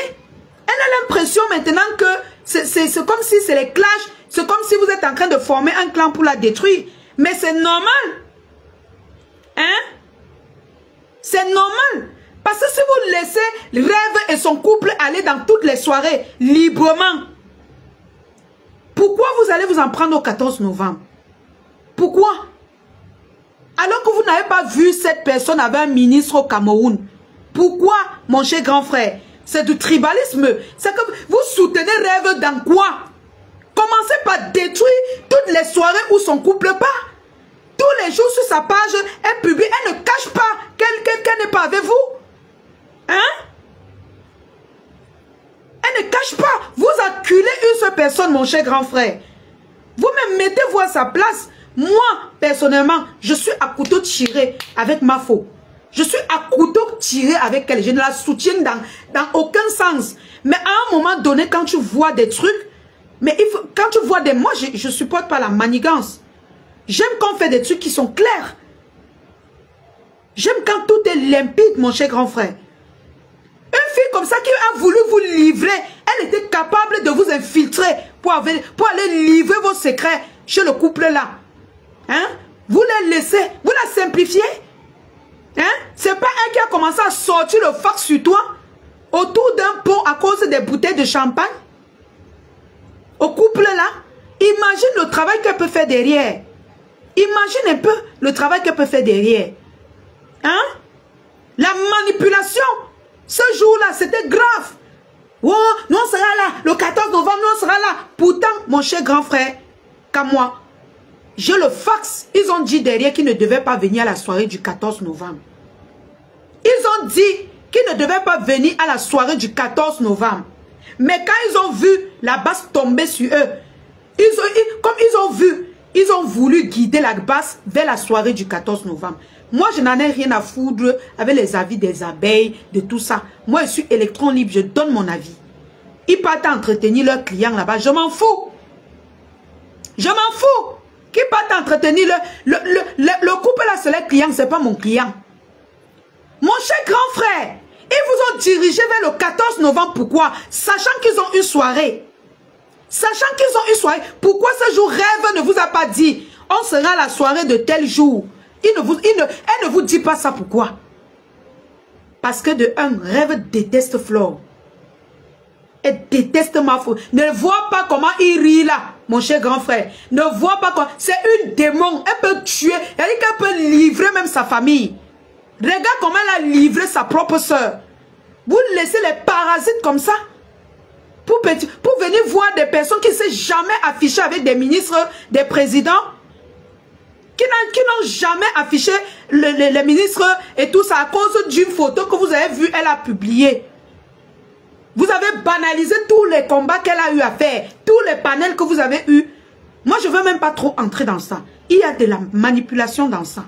Elle a l'impression maintenant que c'est comme si c'est les clashs. C'est comme si vous êtes en train de former un clan pour la détruire. Mais c'est normal. Hein? C'est normal. Parce que si vous laissez Rêve et son couple aller dans toutes les soirées librement, pourquoi vous allez vous en prendre au 14 novembre? Pourquoi? Alors que vous n'avez pas vu cette personne avec un ministre au Cameroun. Pourquoi, mon cher grand frère? C'est du tribalisme. C'est que vous soutenez Rêve dans quoi? Commencez par détruire toutes les soirées où son couple part. Tous les jours sur sa page, elle publie, elle ne cache pas qu'elle n'est pas avec vous. Hein? Elle ne cache pas. Vous acculez une seule personne, mon cher grand frère. Vous-même mettez-vous à sa place. Moi, personnellement, je suis à couteau tiré avec ma faux. Je suis à couteau tiré avec elle. Je ne la soutiens dans aucun sens. Mais à un moment donné, quand tu vois des trucs, mais quand tu vois des... Moi, je ne supporte pas la manigance. J'aime quand on fait des trucs qui sont clairs. J'aime quand tout est limpide, mon cher grand frère. Une fille comme ça qui a voulu vous livrer, elle était capable de vous infiltrer pour aller livrer vos secrets chez le couple là. Hein? Vous la laissez, vous la simplifiez. Hein? C'est pas elle qui a commencé à sortir le fax sur toi autour d'un pot à cause des bouteilles de champagne. Au couple là, imagine le travail qu'elle peut faire derrière. Imagine un peu le travail qu'elle peut faire derrière. Hein? La manipulation. Ce jour-là, c'était grave. Oh, nous on sera là. Le 14 novembre, nous on sera là. Pourtant, mon cher grand frère, comme moi, j'ai le fax. Ils ont dit derrière qu'ils ne devaient pas venir à la soirée du 14 novembre. Ils ont dit qu'ils ne devaient pas venir à la soirée du 14 novembre. Mais quand ils ont vu la basse tomber sur eux, comme ils ont vu, ils ont voulu guider la basse vers la soirée du 14 novembre. Moi, je n'en ai rien à foutre avec les avis des abeilles, de tout ça. Moi, je suis électron libre, je donne mon avis. Ils partent entretenir leurs clients là-bas, je m'en fous. Je m'en fous. Qui partent entretenir le couple là, c'est les clients, c'est pas mon client. Mon cher grand frère, ils vous ont dirigé vers le 14 novembre, pourquoi? Sachant qu'ils ont une soirée. Sachant qu'ils ont une soirée, pourquoi ce jour Rêve ne vous a pas dit on sera à la soirée de tel jour? Elle ne vous dit pas ça, pourquoi? Parce que de un, Rêve déteste Flore. Elle déteste ma faute. Ne vois pas comment il rit là, mon cher grand frère. Ne vois pas comment. C'est une démon. Elle peut tuer. Elle dit qu'elle peut livrer même sa famille. Regarde comment elle a livré sa propre soeur. Vous laissez les parasites comme ça pour venir voir des personnes qui ne s'est jamais affichées avec des ministres, des présidents, qui n'ont jamais affiché les ministres et tout ça à cause d'une photo que vous avez vue, elle a publiée. Vous avez banalisé tous les combats qu'elle a eu à faire, tous les panels que vous avez eus. Moi, je ne veux même pas trop entrer dans ça. Il y a de la manipulation dans ça.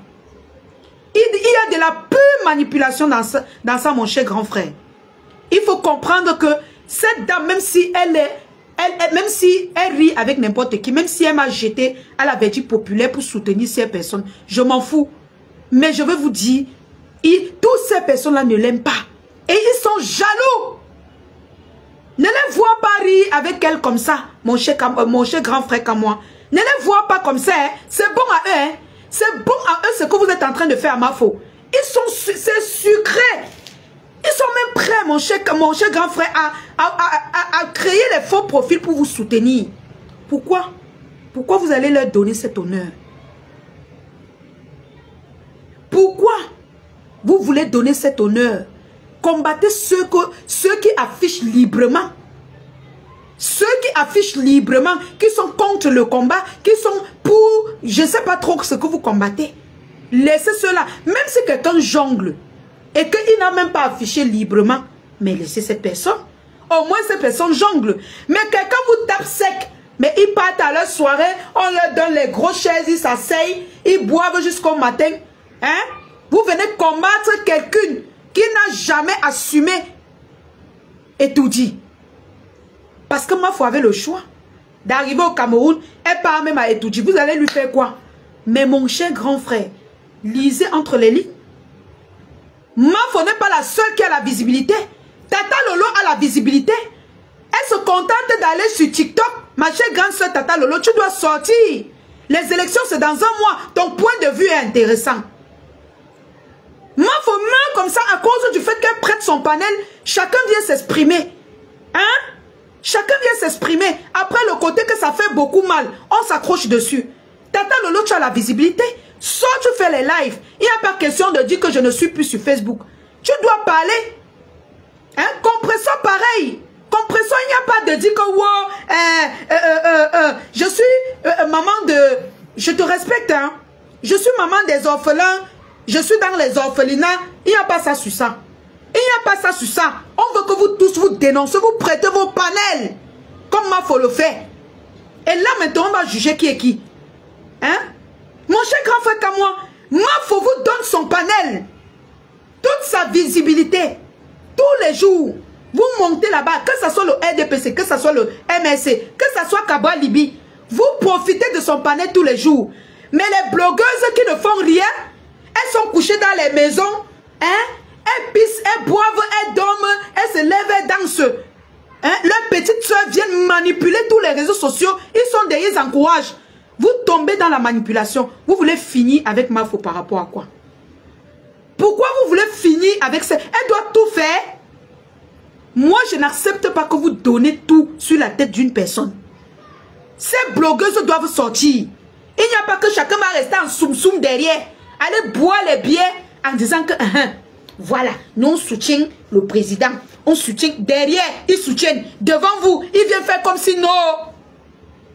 Il y a de la pure manipulation dans ça, mon cher grand frère. Il faut comprendre que cette dame, même si même si elle rit avec n'importe qui, même si elle m'a jeté à la vertu populaire pour soutenir ces personnes, je m'en fous. Mais je veux vous dire, toutes ces personnes-là ne l'aiment pas. Et ils sont jaloux. Ne les vois pas rire avec elle comme ça, mon cher grand frère comme moi. Ne les vois pas comme ça. Hein. C'est bon à eux. Hein. C'est bon à eux ce que vous êtes en train de faire à ma faute. C'est sucré. Ils sont même prêts, mon cher grand frère, à créer les faux profils pour vous soutenir. Pourquoi? Pourquoi vous allez leur donner cet honneur? Pourquoi vous voulez donner cet honneur? Combattez ceux qui affichent librement. Ceux qui affichent librement, qui sont contre le combat, qui sont pour, je ne sais pas trop ce que vous combattez. Laissez cela. Même si quelqu'un jongle et qu'il n'a même pas affiché librement, mais laissez cette personne. Au moins cette personne jongle. Mais quelqu'un vous tape sec, mais ils partent à leur soirée, on leur donne les grosses chaises, ils s'asseyent, ils boivent jusqu'au matin. Hein? Vous venez combattre quelqu'un qui n'a jamais assumé et tout dit. Parce que ma foi avait le choix d'arriver au Cameroun, elle part même à Etoudji. Vous allez lui faire quoi? Mais mon cher grand frère, lisez entre les lignes. Mafo n'est pas la seule qui a la visibilité. Tata Lolo a la visibilité. Elle se contente d'aller sur TikTok. Ma chère grande soeur Tata Lolo, tu dois sortir. Les élections, c'est dans un mois. Ton point de vue est intéressant. Mafo Mafo meurt comme ça à cause du fait qu'elle prête son panel. Chacun vient s'exprimer. Hein? Chacun vient s'exprimer. Après le côté que ça fait beaucoup mal, on s'accroche dessus. Tata Lolo, tu as la visibilité. Soit tu fais les lives. Il n'y a pas question de dire que je ne suis plus sur Facebook. Tu dois parler. Hein? Compresseur pareil. Compresseur, il n'y a pas de dire que wow, je suis maman de... Je te respecte. Hein? Je suis maman des orphelins. Je suis dans les orphelinats. Il n'y a pas ça sur ça. Il n'y a pas ça sur ça. On veut que vous tous vous dénoncez, vous prêtez vos panels. Comme Mafo le fait. Et là maintenant on va juger qui est qui. Hein? Mon cher grand frère comme moi, Mafo vous donne son panel. Toute sa visibilité. Tous les jours. Vous montez là-bas, que ce soit le RDPC, que ce soit le MSC, que ce soit Kabwa Libi. Vous profitez de son panel tous les jours. Mais les blogueuses qui ne font rien, elles sont couchées dans les maisons. Hein? Elles pissent, elles boivent, elles dorment, elles se lèvent, elles dansent. Hein? Leurs petites soeurs viennent manipuler tous les réseaux sociaux. Ils sont derrière, ils encouragent. Vous tombez dans la manipulation. Vous voulez finir avec Mafo par rapport à quoi? Pourquoi vous voulez finir avec ça? Elle doit tout faire. Moi, je n'accepte pas que vous donnez tout sur la tête d'une personne. Ces blogueuses doivent sortir. Il n'y a pas que chacun va rester en soum-soum derrière. Aller boire les billets en disant que... voilà, nous on soutient le président. On soutient derrière, ils soutiennent. Devant vous, ils viennent faire comme si non.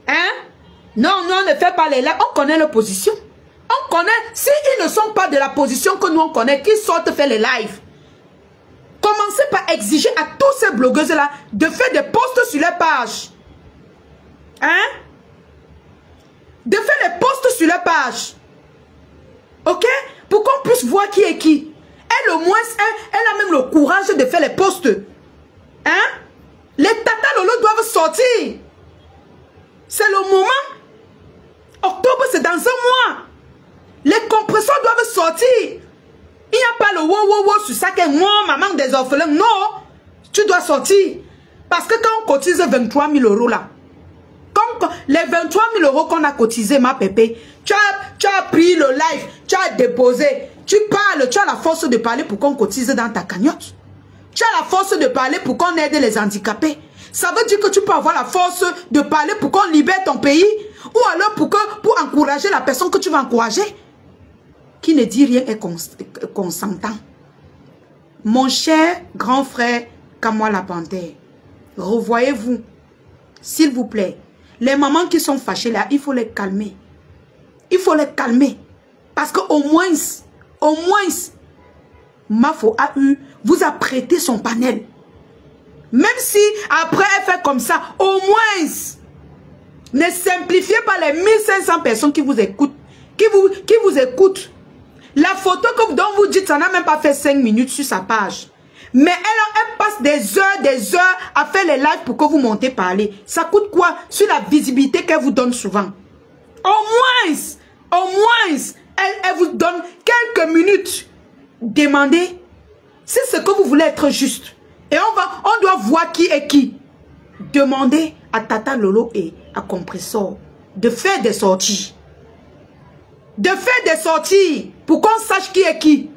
Hein? Non, non, on ne fait pas les lives. On connaît leur position. On connaît, s'ils ne sont pas de la position que nous on connaît, qu'ils sortent faire les lives. Commencez par exiger à tous ces blogueuses-là de faire des posts sur leur page. Hein? De faire des posts sur leur page. Ok? Pour qu'on puisse voir qui est qui. Elle au moins, elle a même le courage de faire les posts. Hein? Les Tata Lolo doivent sortir. C'est le moment. Octobre, c'est dans un mois. Les compresseurs doivent sortir. Il n'y a pas le wow sur ça que moi, maman des orphelins. Non, tu dois sortir. Parce que quand on cotise 23 000 € là, quand les 23 000 € qu'on a cotisé, ma pépé, tu as pris le live, tu as déposé, tu parles, tu as la force de parler pour qu'on cotise dans ta cagnotte. Tu as la force de parler pour qu'on aide les handicapés. Ça veut dire que tu peux avoir la force de parler pour qu'on libère ton pays. Ou alors pour encourager la personne que tu vas encourager. Qui ne dit rien est consentant. Mon cher grand frère Kamwa la Panthère, revoyez-vous, s'il vous plaît. Les mamans qui sont fâchées là, il faut les calmer. Il faut les calmer. Parce qu'au moins, Mafo vous a prêté son panel. Même si après elle fait comme ça, au moins, ne simplifiez pas les 1500 personnes qui vous écoutent. Qui vous écoutent. La photo dont vous dites, ça n'a même pas fait 5 minutes sur sa page. Mais elle passe des heures à faire les lives pour que vous montez parler. Ça coûte quoi sur la visibilité qu'elle vous donne souvent? Au moins, elle vous donne quelques minutes. Demandez si c'est que vous voulez être juste. Et on doit voir qui est qui. Demandez à Tata Lolo et à Compresseur de faire des sorties. De faire des sorties pour qu'on sache qui est qui.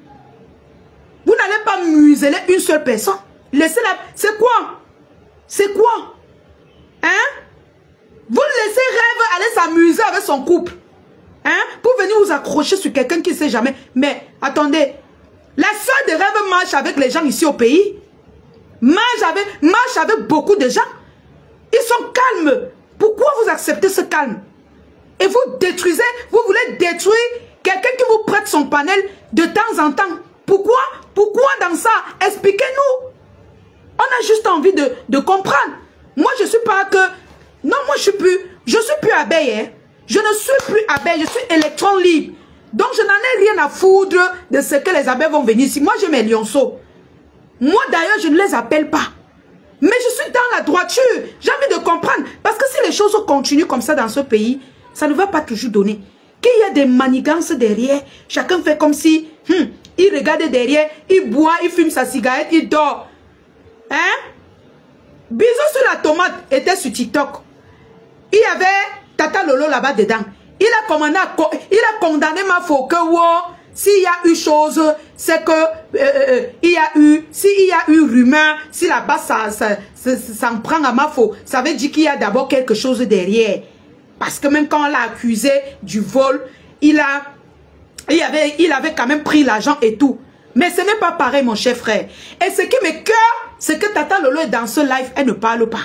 Vous n'allez pas museler une seule personne. Laissez-la. C'est quoi? C'est quoi? Hein? Vous laissez Rêve aller s'amuser avec son couple. Hein? Pour venir vous accrocher sur quelqu'un qui ne sait jamais. Mais attendez. La soeur de Rêve marche avec les gens ici au pays. Marche avec beaucoup de gens. Ils sont calmes. Pourquoi vous acceptez ce calme? Et vous détruisez, vous voulez détruire quelqu'un qui vous prête son panel de temps en temps. Pourquoi? Pourquoi dans ça? Expliquez-nous. On a juste envie de comprendre. Moi, je ne suis pas que... Non, moi, je suis plus abeille. Hein. Je ne suis plus abeille, je suis électron libre. Donc, je n'en ai rien à foutre de ce que les abeilles vont venir ici. Moi, j'ai mes lionceaux. Moi, d'ailleurs, je ne les appelle pas. Mais je suis dans la droiture. J'ai envie de comprendre. Parce que si les choses continuent comme ça dans ce pays, ça ne va pas toujours donner. Qu'il y a des manigances derrière, chacun fait comme si, il regarde derrière, il boit, il fume sa cigarette, il dort. Hein? Bisous sur la tomate était sur TikTok. Il y avait Tata Lolo là-bas dedans. Il a condamné Mafo que wow, s'il y a eu chose, c'est que s'il y a eu rumeur, si là-bas ça en prend à ma faute, ça veut dire qu'il y a d'abord quelque chose derrière. Parce que même quand on l'a accusé du vol, il avait quand même pris l'argent et tout. Mais ce n'est pas pareil, mon cher frère. Et ce qui me cœur, c'est que Tata Lolo est dans ce live, elle ne parle pas.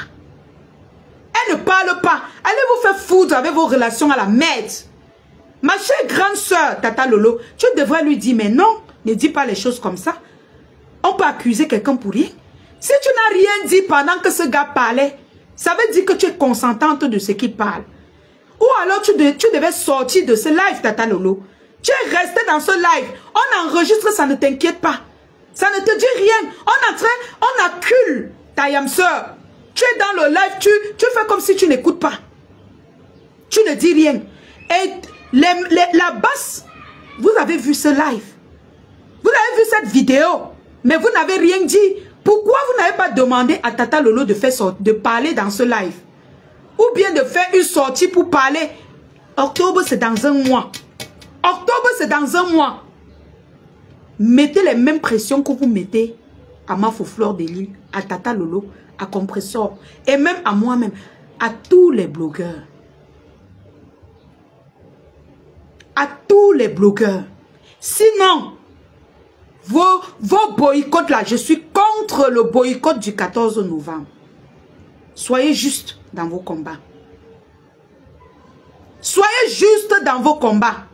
Elle ne parle pas. Allez vous faire foutre avec vos relations à la merde. Ma chère grande soeur, Tata Lolo, tu devrais lui dire, mais non, ne dis pas les choses comme ça. On peut accuser quelqu'un pour rien. Si tu n'as rien dit pendant que ce gars parlait, ça veut dire que tu es consentante de ce qu'il parle. Ou alors tu devais sortir de ce live, Tata Lolo. Tu es resté dans ce live. On enregistre, ça ne t'inquiète pas. Ça ne te dit rien. On accule ta yam soeur. Tu es dans le live, tu fais comme si tu n'écoutes pas. Tu ne dis rien. Et la basse, vous avez vu ce live. Vous avez vu cette vidéo. Mais vous n'avez rien dit. Pourquoi vous n'avez pas demandé à Tata Lolo de parler dans ce live? Ou bien de faire une sortie pour parler. Octobre, c'est dans un mois. Octobre, c'est dans un mois. Mettez les mêmes pressions que vous mettez à Mafo Fleur de Lille, à Tata Lolo, à Compressor, et même à moi-même, à tous les blogueurs. À tous les blogueurs. Sinon, vos boycotts là, je suis contre le boycott du 14 novembre. Soyez juste dans vos combats. Soyez juste dans vos combats.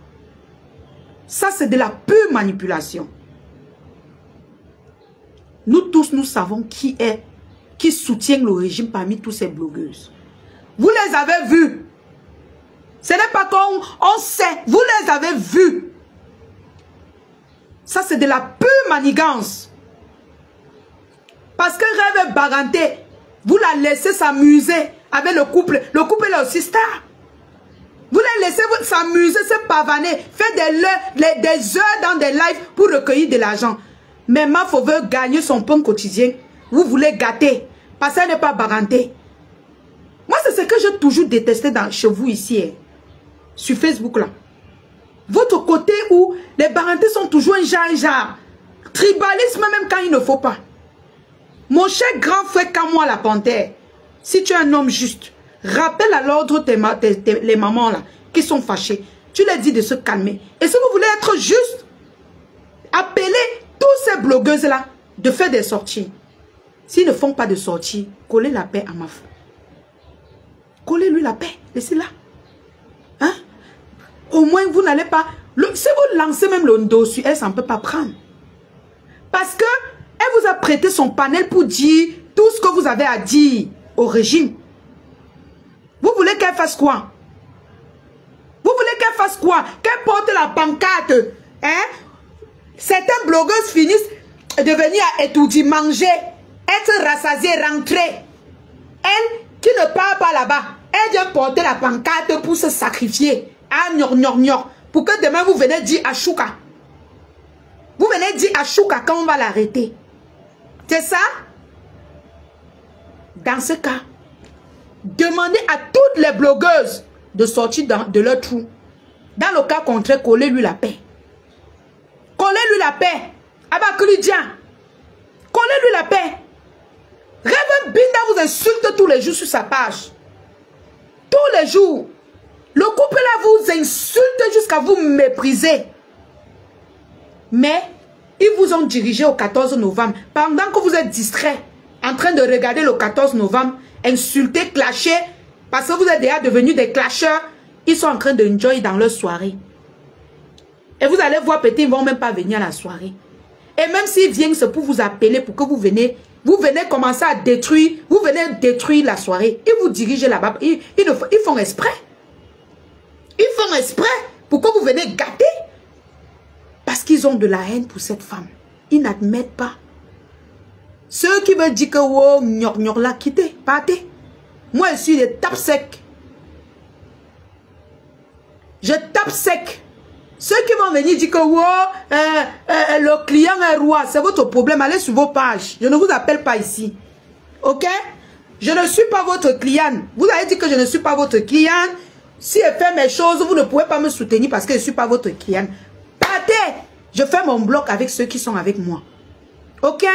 Ça, c'est de la pure manipulation. Nous tous, nous savons qui soutient le régime parmi tous ces blogueuses. Vous les avez vus. Ce n'est pas qu'on sait. Vous les avez vus. Ça, c'est de la pure manigance. Parce que Rêve Baranté, vous la laissez s'amuser avec le couple. Le couple est aussi star. Vous les laissez s'amuser, se pavaner, faire des heures dans des lives pour recueillir de l'argent. Mais Mafo veut gagner son pain quotidien. Vous voulez gâter. Parce qu'elle n'est pas Baranté. Moi, c'est ce que j'ai toujours détesté chez vous ici. Hein, sur Facebook là. Votre côté où les Barantés sont toujours un genre. Tribalisme même quand il ne faut pas. Mon cher grand frère Kamoa la panthère. Si tu es un homme juste, rappelle à l'ordre les mamans là qui sont fâchées. Tu leur dis de se calmer. Et si vous voulez être juste, appelez tous ces blogueuses là de faire des sorties. S'ils ne font pas de sorties, collez la paix à Mafo. Collez-lui la paix. Laissez-la. Hein? Au moins vous n'allez pas... si vous lancez même le dos sur elle, ça ne peut pas prendre. Parce que elle vous a prêté son panel pour dire tout ce que vous avez à dire au régime. Vous voulez qu'elle fasse quoi? Vous voulez qu'elle fasse quoi? Qu'elle porte la pancarte. Hein? Certaines blogueuses finissent de venir à étudier, manger, être rassasiées, rentrer. Elle, qui ne parle pas là-bas, elle vient porter la pancarte pour se sacrifier. Ah, pour que demain vous venez dire à Chouka. Vous venez dire à Chouka quand on va l'arrêter. C'est ça? Dans ce cas, demandez à toutes les blogueuses de sortir de leur trou. Dans le cas contraire, collez-lui la paix. Collez-lui la paix. Abakulidia. Collez-lui la paix. Rêve Binda vous insulte tous les jours sur sa page. Tous les jours. Le couple là vous insulte jusqu'à vous mépriser. Mais ils vous ont dirigé au 14 novembre. Pendant que vous êtes distrait, en train de regarder le 14 novembre, insulter, clasher, parce que vous êtes déjà devenus des clasheurs, ils sont en train de enjoy dans leur soirée. Et vous allez voir, peut-être ils ne vont même pas venir à la soirée. Et même s'ils viennent, c'est pour vous appeler, pour que vous venez commencer à détruire, vous venez détruire la soirée. Ils vous dirigent là-bas, ils font exprès. Ils font exprès pour que vous venez gâter. Parce qu'ils ont de la haine pour cette femme. Ils n'admettent pas. Ceux qui veulent dire que oh, gnon là, quittez, partez. Moi, je suis des tapes secs. Je tape sec. Ceux qui vont venir dire que oh, le client est roi, c'est votre problème. Allez sur vos pages. Je ne vous appelle pas ici. Ok? Je ne suis pas votre client. Vous avez dit que je ne suis pas votre client. Si elle fait mes choses, vous ne pouvez pas me soutenir parce que je ne suis pas votre client. Partez! Je fais mon bloc avec ceux qui sont avec moi. Ok?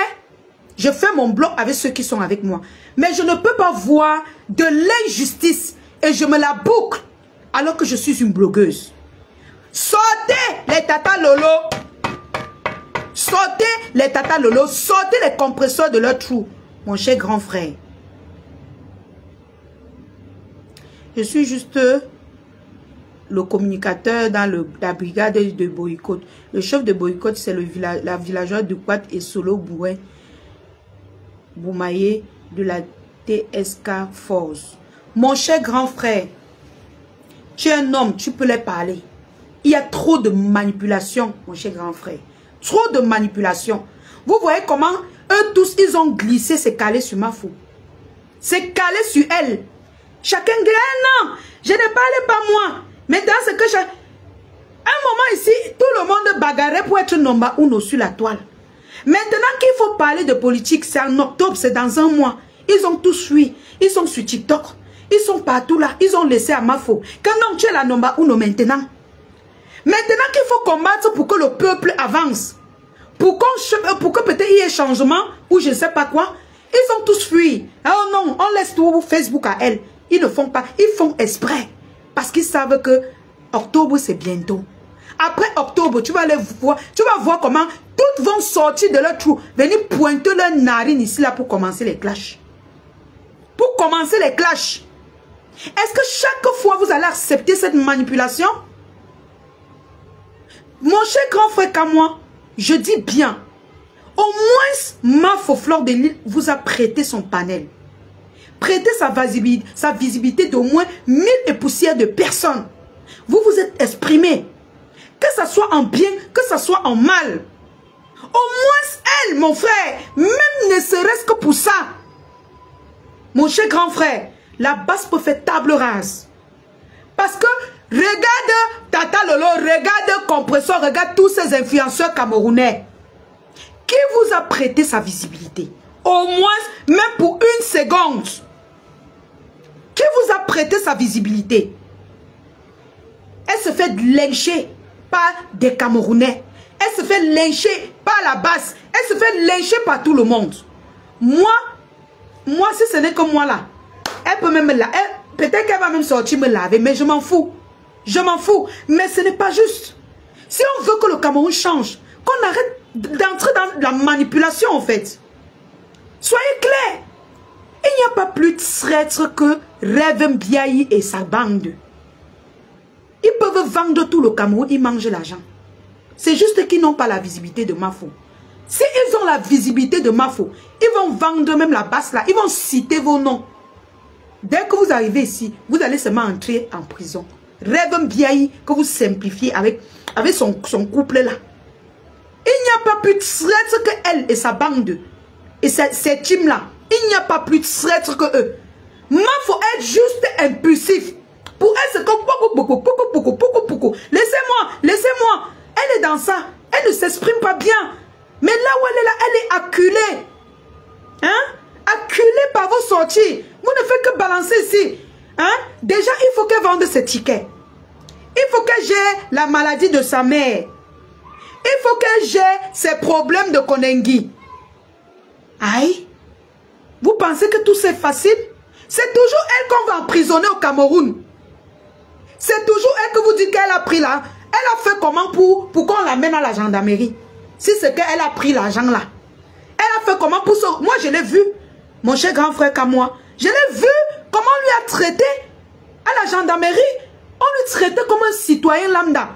Je fais mon bloc avec ceux qui sont avec moi. Mais je ne peux pas voir de l'injustice et je me la boucle alors que je suis une blogueuse. Sortez les tata lolo. Sortez les tata lolo. Sortez les compresseurs de leur trou. Mon cher grand frère. Je suis juste le communicateur dans la brigade de boycott. Le chef de boycott, c'est la villageoise de Quat et Solo Bouin Boumaye de la TSK Force. Mon cher grand frère, tu es un homme, tu peux les parler. Il y a trop de manipulation, mon cher grand frère. Trop de manipulation. Vous voyez comment eux tous, ils ont glissé, c'est calé sur ma fou. C'est calé sur elle. Chacun dit, non, je ne parlais pas moi. Mais dans ce que j'ai... Un moment ici, tout le monde bagarrait pour être nomba ou non sur la toile. Maintenant qu'il faut parler de politique, c'est en octobre, c'est dans un mois. Ils ont tous fui. Ils sont sur TikTok. Ils sont partout là. Ils ont laissé à Mafo. Quand non, tu es la nomba ou non maintenant. Maintenant qu'il faut combattre pour que le peuple avance. Pour que peut-être il y ait changement ou je ne sais pas quoi. Ils ont tous fui. Oh non, on laisse tout Facebook à elle. Ils ne font pas. Ils font exprès. Parce qu'ils savent que octobre c'est bientôt. Après octobre, tu vas aller voir. Tu vas voir comment toutes vont sortir de leur trou. Venir pointer leur narine ici là pour commencer les clashs. Pour commencer les clashs. Est-ce que chaque fois vous allez accepter cette manipulation? Mon cher grand frère comme moi, je dis bien, au moins Mafo Fleur de Lille vous a prêté son panel. Prêtez sa visibilité d'au moins 1000 et poussières de personnes. Vous vous êtes exprimé. Que ça soit en bien, que ça soit en mal. Au moins elle, mon frère, même ne serait-ce que pour ça. Mon cher grand frère, la base peut faire table rase. Parce que, regarde Tata Lolo, regarde Compresseur, regarde tous ces influenceurs camerounais. Qui vous a prêté sa visibilité? Au moins, même pour une seconde. Qui vous a prêté sa visibilité? Elle se fait lyncher par des Camerounais. Elle se fait lyncher par la base. Elle se fait lyncher par tout le monde. Moi, si ce n'est que moi là, elle peut même la... Peut-être qu'elle va même sortir me laver, mais je m'en fous. Je m'en fous. Mais ce n'est pas juste. Si on veut que le Cameroun change, qu'on arrête d'entrer dans la manipulation en fait. Soyez clairs. Il n'y a pas plus de traître que Rêve Mbiaye et sa bande. Ils peuvent vendre tout le Cameroun, ils mangent l'argent. C'est juste qu'ils n'ont pas la visibilité de Mafo. Si ils ont la visibilité de Mafo, ils vont vendre même la basse là, ils vont citer vos noms. Dès que vous arrivez ici, vous allez seulement entrer en prison. Rêve Mbiaye que vous simplifiez avec son couple là. Il n'y a pas plus de traître que elle et sa bande. Et ces teams là. Il n'y a pas plus de traître que eux. Mafo est juste impulsif. Pour elle, c'est comme beaucoup. Laissez-moi. Elle est dans ça. Elle ne s'exprime pas bien. Mais là où elle est là, elle est acculée. Hein? Acculée par vos sorties. Vous ne faites que balancer ici. Hein? Déjà, il faut qu'elle vende ses tickets. Il faut qu'elle gère la maladie de sa mère. Il faut qu'elle gère ses problèmes de Konengi. Aïe. Vous pensez que tout c'est facile? C'est toujours elle qu'on va emprisonner au Cameroun. C'est toujours elle que vous dites qu'elle a pris là. Elle a fait comment pour qu'on l'amène à la gendarmerie? Si c'est qu'elle a pris l'argent là. Elle a fait comment pour ça? Moi je l'ai vu. Mon cher grand frère comme moi. Je l'ai vu comment on lui a traité à la gendarmerie. On lui traitait comme un citoyen lambda.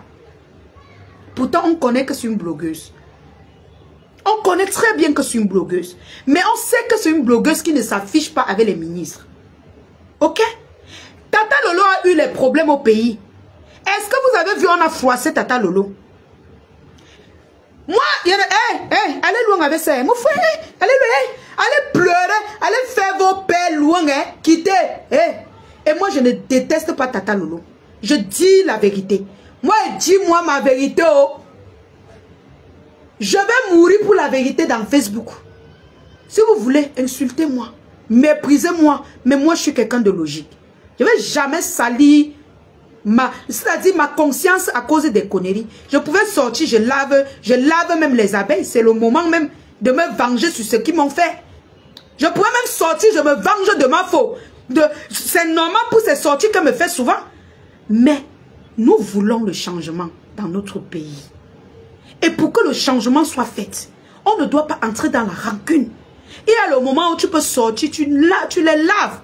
Pourtant on connaît que c'est une blogueuse. On connaît très bien que c'est une blogueuse. Mais on sait que c'est une blogueuse qui ne s'affiche pas avec les ministres. Ok? Tata Lolo a eu les problèmes au pays. Est-ce que vous avez vu, on a froissé Tata Lolo? Moi, il y a... allez loin avec ça. Mon frère, allez pleurer. Allez faire vos pères loin. Quittez. Et moi, je ne déteste pas Tata Lolo. Je dis la vérité. Moi, dis-moi ma vérité. Oh. Je vais mourir pour la vérité dans Facebook. Si vous voulez, insultez-moi. Méprisez-moi. Mais moi, je suis quelqu'un de logique. Je ne vais jamais salir c'est-à-dire ma conscience à cause des conneries. Je pouvais sortir, je lave même les abeilles. C'est le moment même de me venger sur ce qu'ils m'ont fait. Je pouvais même sortir, je me venge de ma faute. C'est normal pour ces sorties qu'elle me fait souvent. Mais nous voulons le changement dans notre pays. Et pour que le changement soit fait, on ne doit pas entrer dans la rancune. Il y a le moment où tu peux sortir, tu les laves.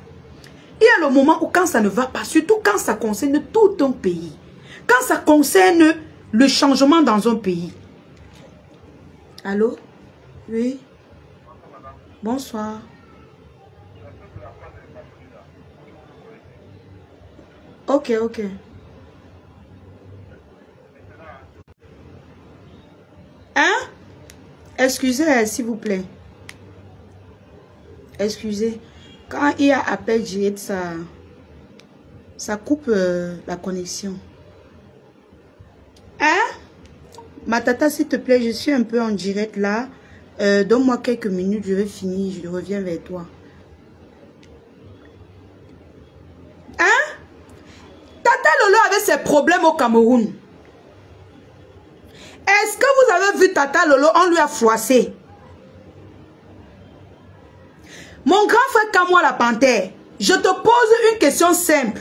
Il y a le moment où quand ça ne va pas, surtout quand ça concerne tout un pays. Quand ça concerne le changement dans un pays. Allô? Oui? Bonsoir. Ok, ok. Hein? Excusez, s'il vous plaît. Excusez. Quand il y a appel direct, ça coupe la connexion. Hein? Ma tata, s'il te plaît, je suis un peu en direct là. Donne-moi quelques minutes, je vais finir, je reviens vers toi. Hein? Tata Lolo avait ses problèmes au Cameroun. Est-ce que vous avez vu Tata Lolo? On lui a froissé. Mon grand frère Kamwa la Panthère, je te pose une question simple.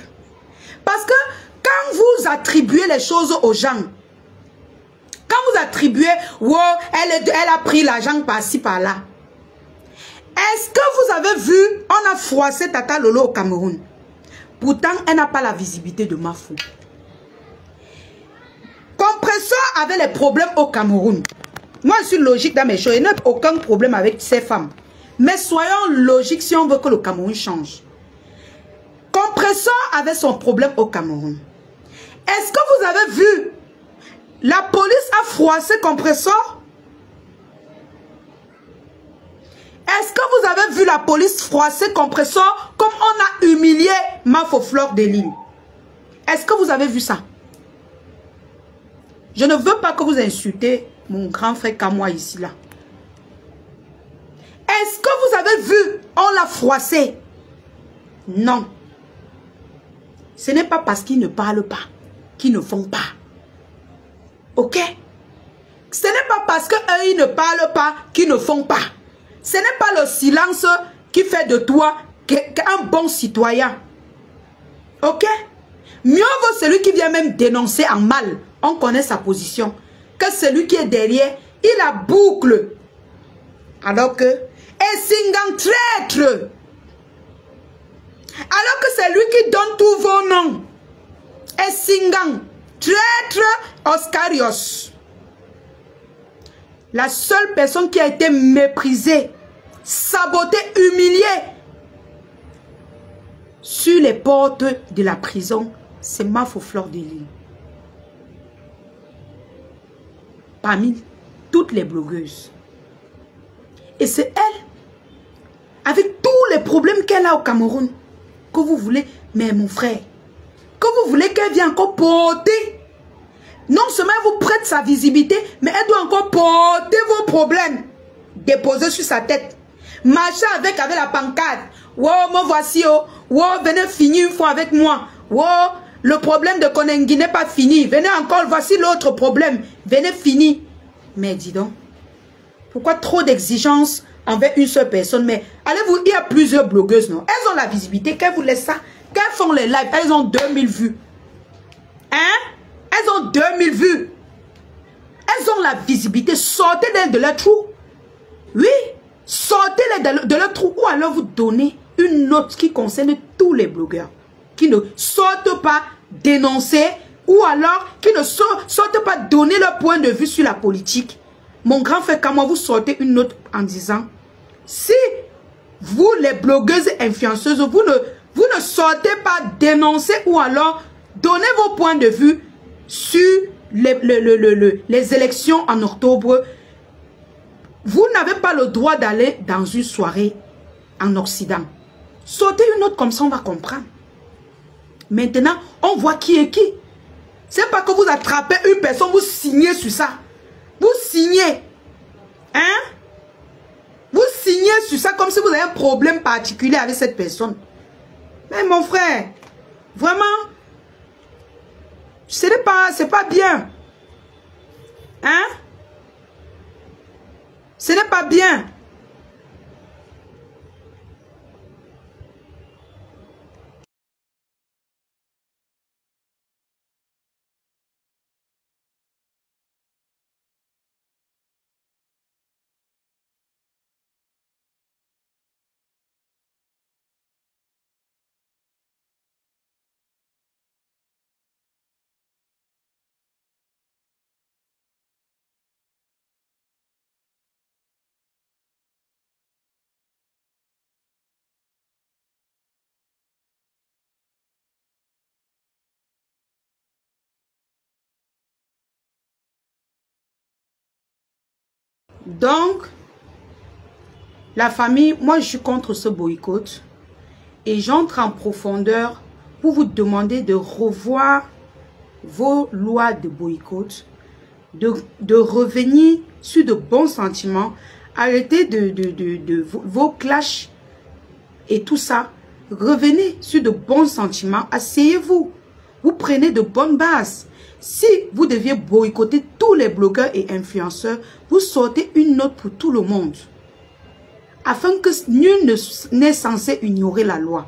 Parce que quand vous attribuez les choses aux gens, quand vous attribuez, wow, elle a pris l'argent par-ci, par-là. Est-ce que vous avez vu, on a froissé Tata Lolo au Cameroun. Pourtant, elle n'a pas la visibilité de Mafou. Compresseur avait les problèmes au Cameroun. Moi, je suis logique dans mes choses. Il n'y a aucun problème avec ces femmes. Mais soyons logiques si on veut que le Cameroun change. Compresseur avait son problème au Cameroun. Est-ce que vous avez vu la police a froissé Compresseur? Est-ce que vous avez vu la police froisser Compresseur comme on a humilié Mafo Fleur de Lille? Est-ce que vous avez vu ça? Je ne veux pas que vous insultez mon grand frère Kamwa ici là. Est-ce que vous avez vu on l'a froissé? Non. Ce n'est pas parce qu'ils ne parlent pas qu'ils ne font pas. Ok? Ce n'est pas parce qu'eux ils ne parlent pas qu'ils ne font pas. Ce n'est pas le silence qui fait de toi un bon citoyen. Ok? Mieux vaut celui qui vient même dénoncer en mal. On connaît sa position. Que celui qui est derrière, il a boucle. Alors que, et Singan traître. Alors que c'est lui qui donne tous vos noms. Et Singan traître Oscarios. La seule personne qui a été méprisée, sabotée, humiliée sur les portes de la prison, c'est Mafo Fleur de Lille. Parmi toutes les blogueuses. Et c'est elle, avec tous les problèmes qu'elle a au Cameroun, que vous voulez, mais mon frère, que vous voulez qu'elle vienne encore porter. Non seulement elle vous prête sa visibilité, mais elle doit encore porter vos problèmes. Déposer sur sa tête. Marcher avec la pancarte. Wow, me voici, oh. Wow, venez finir une fois avec moi. Wow, le problème de Konengi n'est pas fini. Venez encore, voici l'autre problème. Venez finir. Mais dis donc, pourquoi trop d'exigences envers une seule personne? Mais allez-vous, il y a plusieurs blogueuses, non? Elles ont la visibilité, qu'elles vous laissent ça. Qu'elles font les lives, elles ont 2000 vues. Hein? Elles ont 2000 vues. Elles ont la visibilité. Sortez-les de leur trou. Oui. Sortez-les de leur trou. Ou alors vous donnez une note qui concerne tous les blogueurs. Qui ne sortent pas dénoncer. Ou alors qui ne sortent pas donner leur point de vue sur la politique. Mon grand frère, quand moi vous sortez une note en disant, si vous les blogueuses influenceuses, vous ne sortez pas dénoncer ou alors donner vos points de vue sur les élections en octobre, vous n'avez pas le droit d'aller dans une soirée en Occident. Sortez une autre comme ça, on va comprendre. Maintenant, on voit qui est qui. C'est pas que vous attrapez une personne, vous signez sur ça. Vous signez. Hein? Vous signez sur ça comme si vous avez un problème particulier avec cette personne. Mais mon frère, vraiment, C'est pas bien. Hein? Ce n'est pas bien. Donc, la famille, moi je suis contre ce boycott et j'entre en profondeur pour vous demander de revoir vos lois de boycott, de revenir sur de bons sentiments, arrêtez vos clashs et tout ça, revenez sur de bons sentiments, asseyez-vous, vous prenez de bonnes bases. Si vous deviez boycotter tous les blogueurs et influenceurs, vous sortez une note pour tout le monde. Afin que nul n'est censé ignorer la loi.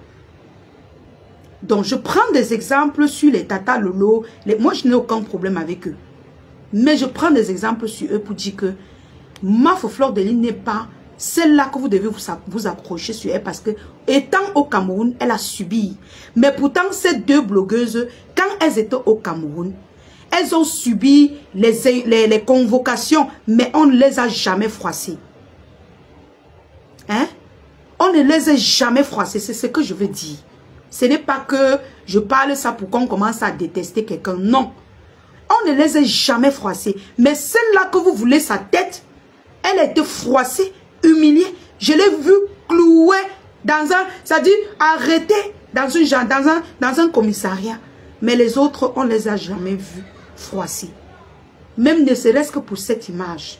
Donc, je prends des exemples sur les Tata Lolo. Moi, je n'ai aucun problème avec eux. Mais je prends des exemples sur eux pour dire que Mafo Fleur de Lys n'est pas celle-là que vous devez vous accrocher sur elle. Parce que, étant au Cameroun, elle a subi. Mais pourtant, ces deux blogueuses, quand elles étaient au Cameroun, elles ont subi les convocations, mais on ne les a jamais froissées. Hein? On ne les a jamais froissées, c'est ce que je veux dire. Ce n'est pas que je parle ça pour qu'on commence à détester quelqu'un, non. On ne les a jamais froissées. Mais celle-là que vous voulez sa tête, elle a été froissée, humiliée. Je l'ai vue clouée dans un, c'est-à-dire arrêtée dans un commissariat. Mais les autres, on ne les a jamais vues froissées. Même ne serait-ce que pour cette image.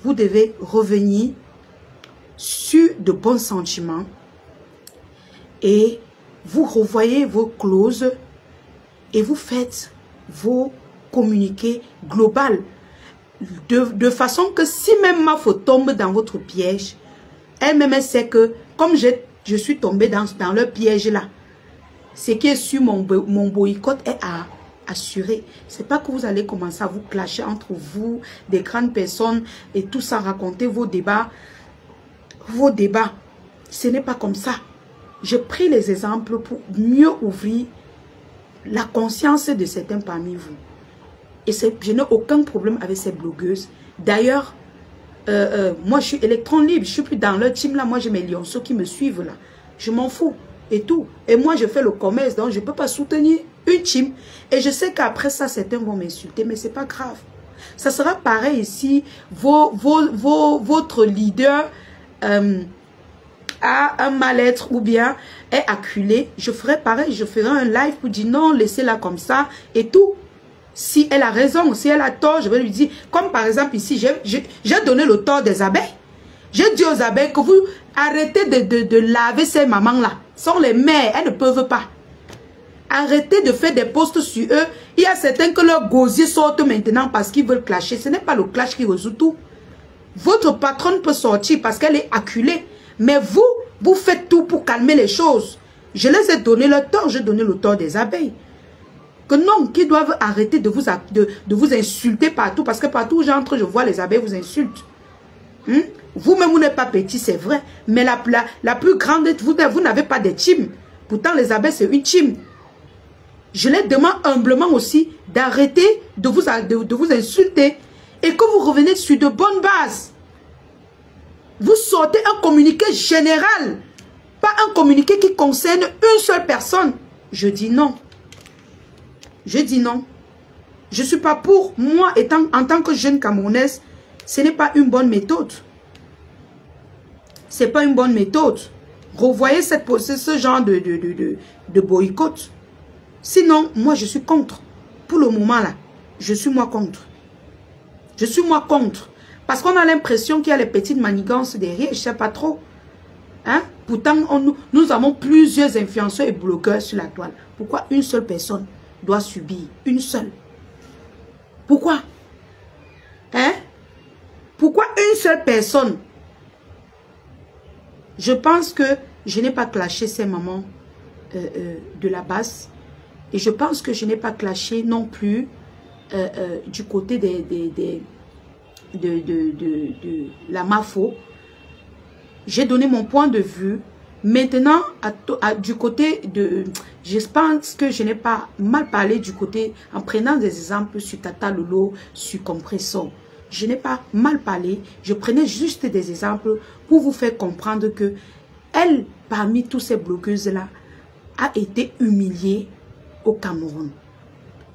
Vous devez revenir sur de bons sentiments et vous revoyez vos clauses et vous faites vos communiqués globaux de façon que si même Mafo tombe dans votre piège, elle-même sait que comme je suis tombée dans leur piège là, ce qui est sur mon boycott est assuré. C'est pas que vous allez commencer à vous clasher entre vous, des grandes personnes et tout ça, raconter vos débats. Vos débats, ce n'est pas comme ça. Je pris les exemples pour mieux ouvrir la conscience de certains parmi vous. Et je n'ai aucun problème avec ces blogueuses. D'ailleurs, moi je suis électron libre, je suis plus dans leur team là. Moi j'ai mes lionceaux qui me suivent là. Je m'en fous et tout. Et moi je fais le commerce, donc je ne peux pas soutenir une team. Et je sais qu'après ça, certains vont m'insulter, mais c'est pas grave. Ça sera pareil ici. Votre leader a un mal-être ou bien est acculé, je ferai pareil, je ferai un live pour dire non, laissez-la comme ça et tout. Si elle a raison, si elle a tort, je vais lui dire, comme par exemple ici, j'ai donné le tort des abeilles. J'ai dit aux abeilles que vous arrêtez de laver ces mamans-là. Ce sont les mères, elles ne peuvent pas. Arrêtez de faire des posts sur eux. Il y a certains que leurs gosiers sortent maintenant parce qu'ils veulent clasher. Ce n'est pas le clash qui résout tout. Votre patronne peut sortir parce qu'elle est acculée. Mais vous faites tout pour calmer les choses. Je les ai donné le tort, j'ai donné le tort des abeilles. Que non, qu'ils doivent arrêter de vous insulter partout. Parce que partout où j'entre, je vois les abeilles vous insultent. Vous-même, vous n'êtes pas petit, c'est vrai. Mais la plus grande, vous n'avez pas de team. Pourtant, les abeilles, c'est une team. Je les demande humblement aussi d'arrêter de vous insulter. Et que vous revenez sur de bonnes bases. Vous sortez un communiqué général. Pas un communiqué qui concerne une seule personne. Je dis non. Je dis non. Je ne suis pas pour. Moi, en tant que jeune Camerounaise, ce n'est pas une bonne méthode. Ce n'est pas une bonne méthode. Revoyez ce genre de boycott. Sinon, moi, je suis contre. Pour le moment, là, je suis moi contre. Je suis moi contre. Parce qu'on a l'impression qu'il y a les petites manigances derrière. Je ne sais pas trop. Hein? Pourtant, nous avons plusieurs influenceurs et blogueurs sur la toile. Pourquoi une seule personne? doit subir? Une seule. Pourquoi? Hein? Pourquoi une seule personne? Je pense que je n'ai pas clashé ces mamans de la base. Et je pense que je n'ai pas clashé non plus du côté de la MAFO. J'ai donné mon point de vue. Maintenant, du côté de... Je pense que je n'ai pas mal parlé du côté, en prenant des exemples sur Tata Lolo, sur Compressor. Je n'ai pas mal parlé. Je prenais juste des exemples pour vous faire comprendre que elle, parmi toutes ces blogueuses-là, a été humiliée au Cameroun.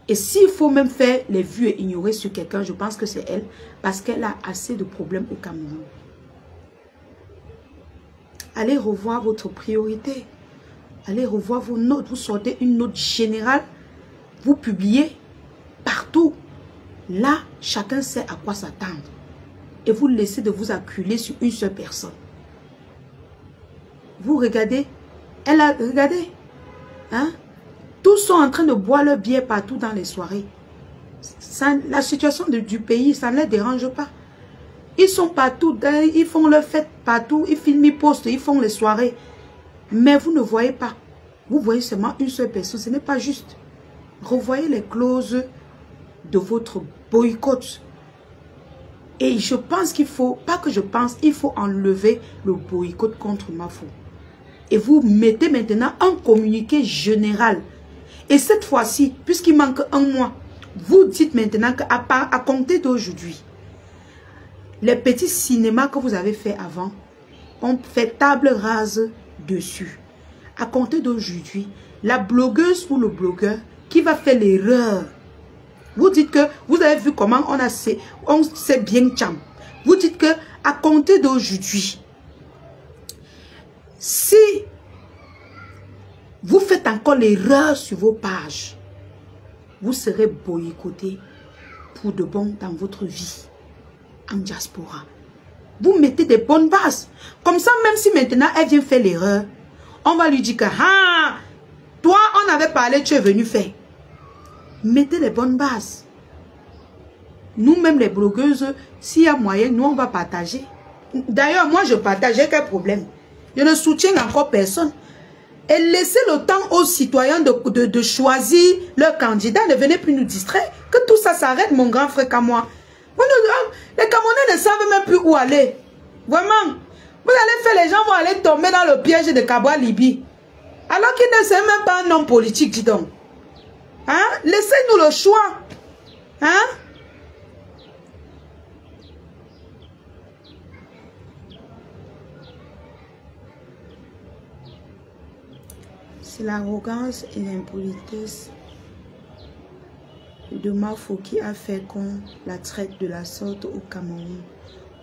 Et s'il faut même faire les vues et ignorer sur quelqu'un, je pense que c'est elle, parce qu'elle a assez de problèmes au Cameroun. Allez revoir votre priorité. Allez revoir vos notes. Vous sortez une note générale. Vous publiez partout. Là, chacun sait à quoi s'attendre. Et vous laissez de vous acculer sur une seule personne. Vous regardez. Elle a regardé. Hein? Tous sont en train de boire leur bière partout dans les soirées. Ça, la situation du pays, ça ne les dérange pas. Ils sont partout, ils font leur fête partout, ils filment, ils postent, ils font les soirées. Mais vous ne voyez pas. Vous voyez seulement une seule personne, ce n'est pas juste. Revoyez les clauses de votre boycott. Et je pense qu'il faut, pas que je pense, il faut enlever le boycott contre MAFO. Et vous mettez maintenant un communiqué général. Et cette fois-ci, puisqu'il manque un mois, vous dites maintenant qu'à compter d'aujourd'hui, les petits cinémas que vous avez fait avant, on fait table rase dessus. À compter d'aujourd'hui, la blogueuse ou le blogueur qui va faire l'erreur, vous dites que vous avez vu comment on s'est bien cham. Vous dites que à compter d'aujourd'hui, si vous faites encore l'erreur sur vos pages, vous serez boycotté pour de bon dans votre vie en diaspora. Vous mettez des bonnes bases. Comme ça, même si maintenant elle vient faire l'erreur, on va lui dire que ah, toi on avait parlé, tu es venu faire. Mettez les bonnes bases. Nous-mêmes les blogueuses, s'il y a moyen, nous on va partager. D'ailleurs, moi je partage, j'ai quel problème? Je ne soutiens encore personne. Et laissez le temps aux citoyens de choisir leur candidat. Ne venez plus nous distraire. Que tout ça s'arrête, mon grand frère, qu'à moi. Les Camerounais ne savent même plus où aller. Vraiment. Vous allez faire, les gens vont aller tomber dans le piège de Kabwa Libye. Alors qu'il ne sait même pas un homme politique, dis donc. Hein? Laissez-nous le choix. Hein? C'est l'arrogance et l'impolitesse de MAFO qui a fait qu'on la traite de la sorte au Cameroun.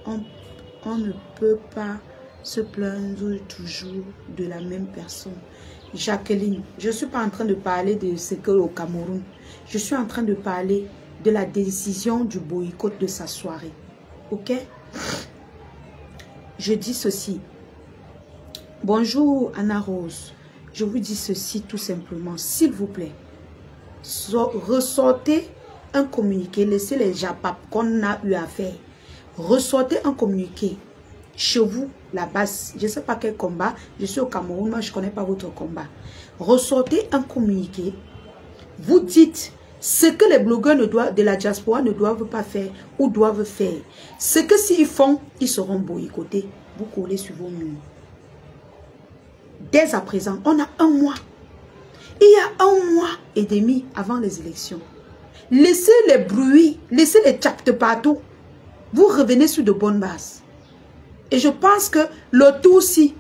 On ne peut pas se plaindre toujours de la même personne. Jacqueline, je ne suis pas en train de parler de ce qu'est au Cameroun. Je suis en train de parler de la décision du boycott de sa soirée. Ok? Je dis ceci. Bonjour Anna Rose. Je vous dis ceci tout simplement. S'il vous plaît, ressortez un communiqué. Laissez les japap qu'on a eu à faire. Ressortez un communiqué. Chez vous, la base, je ne sais pas quel combat. Je suis au Cameroun, moi je ne connais pas votre combat. Ressortez un communiqué. Vous dites ce que les blogueurs de la diaspora ne doivent pas faire ou doivent faire. Ce que s'ils font, ils seront boycottés. Vous collez sur vos murs. Dès à présent, on a un mois. Il y a un mois et demi avant les élections. Laissez les bruits, laissez les tchaptes partout. Vous revenez sur de bonnes bases. Et je pense que le tout si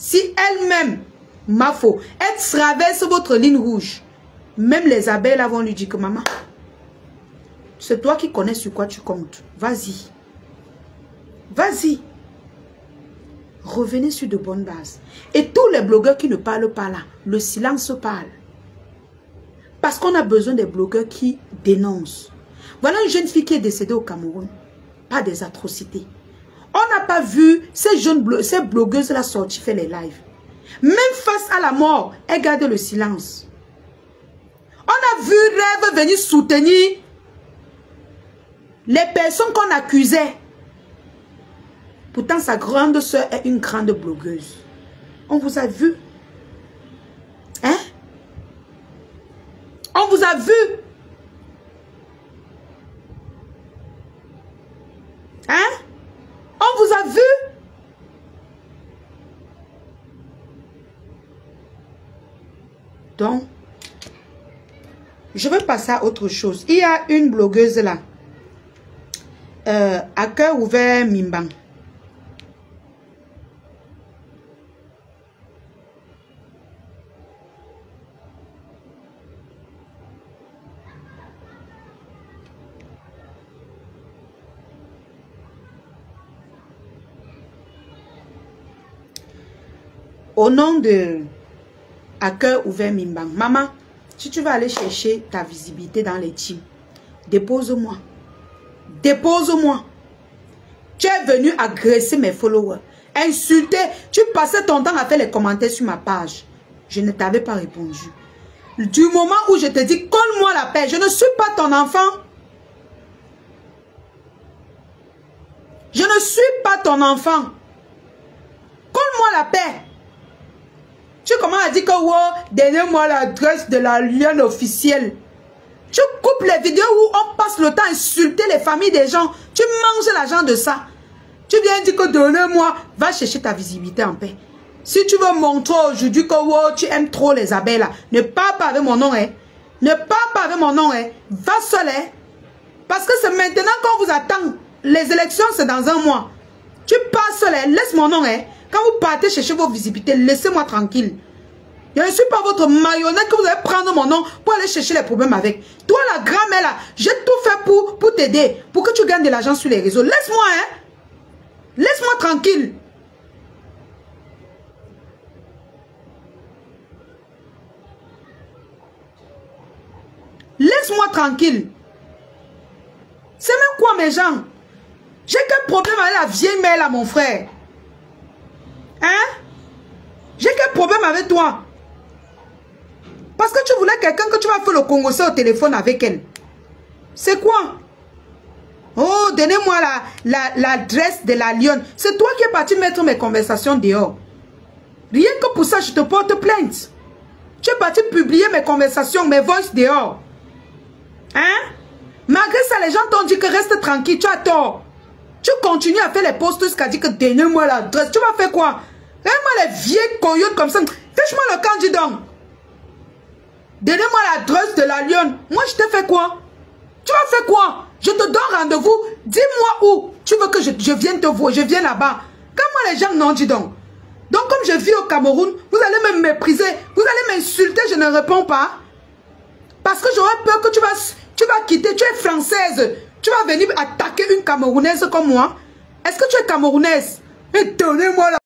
elle-même, MAFO, elle traverse votre ligne rouge, même les abeilles là vont lui dire que maman, c'est toi qui connais sur quoi tu comptes. Vas-y. Vas-y. Revenez sur de bonnes bases. Et tous les blogueurs qui ne parlent pas là, le silence parle. Parce qu'on a besoin des blogueurs qui dénoncent. Voilà une jeune fille qui est décédée au Cameroun. Pas des atrocités. On n'a pas vu ces blogueuses-là sortir faire les lives. Même face à la mort, elle garde le silence. On vu Rêve venir soutenir les personnes qu'on accusait. Pourtant, sa grande soeur est une grande blogueuse. On vous a vu. Hein? On vous a vu. Hein? On vous a vu. Donc, je vais passer à autre chose. Il y a une blogueuse là. À cœur ouvert Mimbang. Au nom de À cœur ouvert Mimbang. Maman, si tu vas aller chercher ta visibilité dans les teams, dépose-moi. Dépose-moi. Tu es venu agresser mes followers, insulter. Tu passais ton temps à faire les commentaires sur ma page. Je ne t'avais pas répondu. Du moment où je te dis, colle-moi la paix, je ne suis pas ton enfant. Je ne suis pas ton enfant. Colle-moi la paix. Tu commences à dire que, wow, donnez-moi l'adresse de la lionne officielle. Tu coupes les vidéos où on passe le temps à insulter les familles des gens. Tu manges l'argent de ça. Tu viens dire que donnez-moi, va chercher ta visibilité en paix. Si tu veux montrer aujourd'hui que, wow, tu aimes trop les abeilles là, ne parle pas avec mon nom, hein. Ne parle pas avec mon nom, hein. Va seul, hein. Parce que c'est maintenant qu'on vous attend. Les élections, c'est dans un mois. Tu pars seul, hein. Laisse mon nom, hein. Quand vous partez chercher vos visibilités, laissez-moi tranquille. Je ne suis pas votre marionnette que vous allez prendre mon nom pour aller chercher les problèmes avec. Toi, la grand-mère là, j'ai tout fait pour t'aider, pour que tu gagnes de l'argent sur les réseaux. Laisse-moi, hein. Laisse-moi tranquille. Laisse-moi tranquille. C'est même quoi, mes gens? J'ai quel problème avec la vieille mère là, mon frère? Hein? J'ai quel problème avec toi? Parce que tu voulais quelqu'un que tu vas faire le congosais au téléphone avec elle. C'est quoi? Oh, donnez-moi l'adresse de la lionne. C'est toi qui es parti mettre mes conversations dehors. Rien que pour ça, je te porte plainte. Tu es parti publier mes conversations, mes voices dehors. Hein? Malgré ça, les gens t'ont dit que reste tranquille, tu as tort. Tu continues à faire les posts jusqu'à dire que donnez-moi l'adresse. Tu vas faire quoi? Donne-moi les vieilles coyotes comme ça. Fais-moi le camp, dis donc. Donnez-moi l'adresse de la lionne. Moi, je t'ai fait quoi? Tu vas faire quoi? Je te donne rendez-vous. Dis-moi où. Tu veux que je vienne te voir. Je viens là-bas. Quand moi, les gens n'ont dit donc. Donc, comme je vis au Cameroun, vous allez me mépriser. Vous allez m'insulter, je ne réponds pas. Parce que j'aurais peur que tu vas quitter. Tu es française. Tu vas venir attaquer une Camerounaise comme moi. Est-ce que tu es Camerounaise? Et donnez-moi la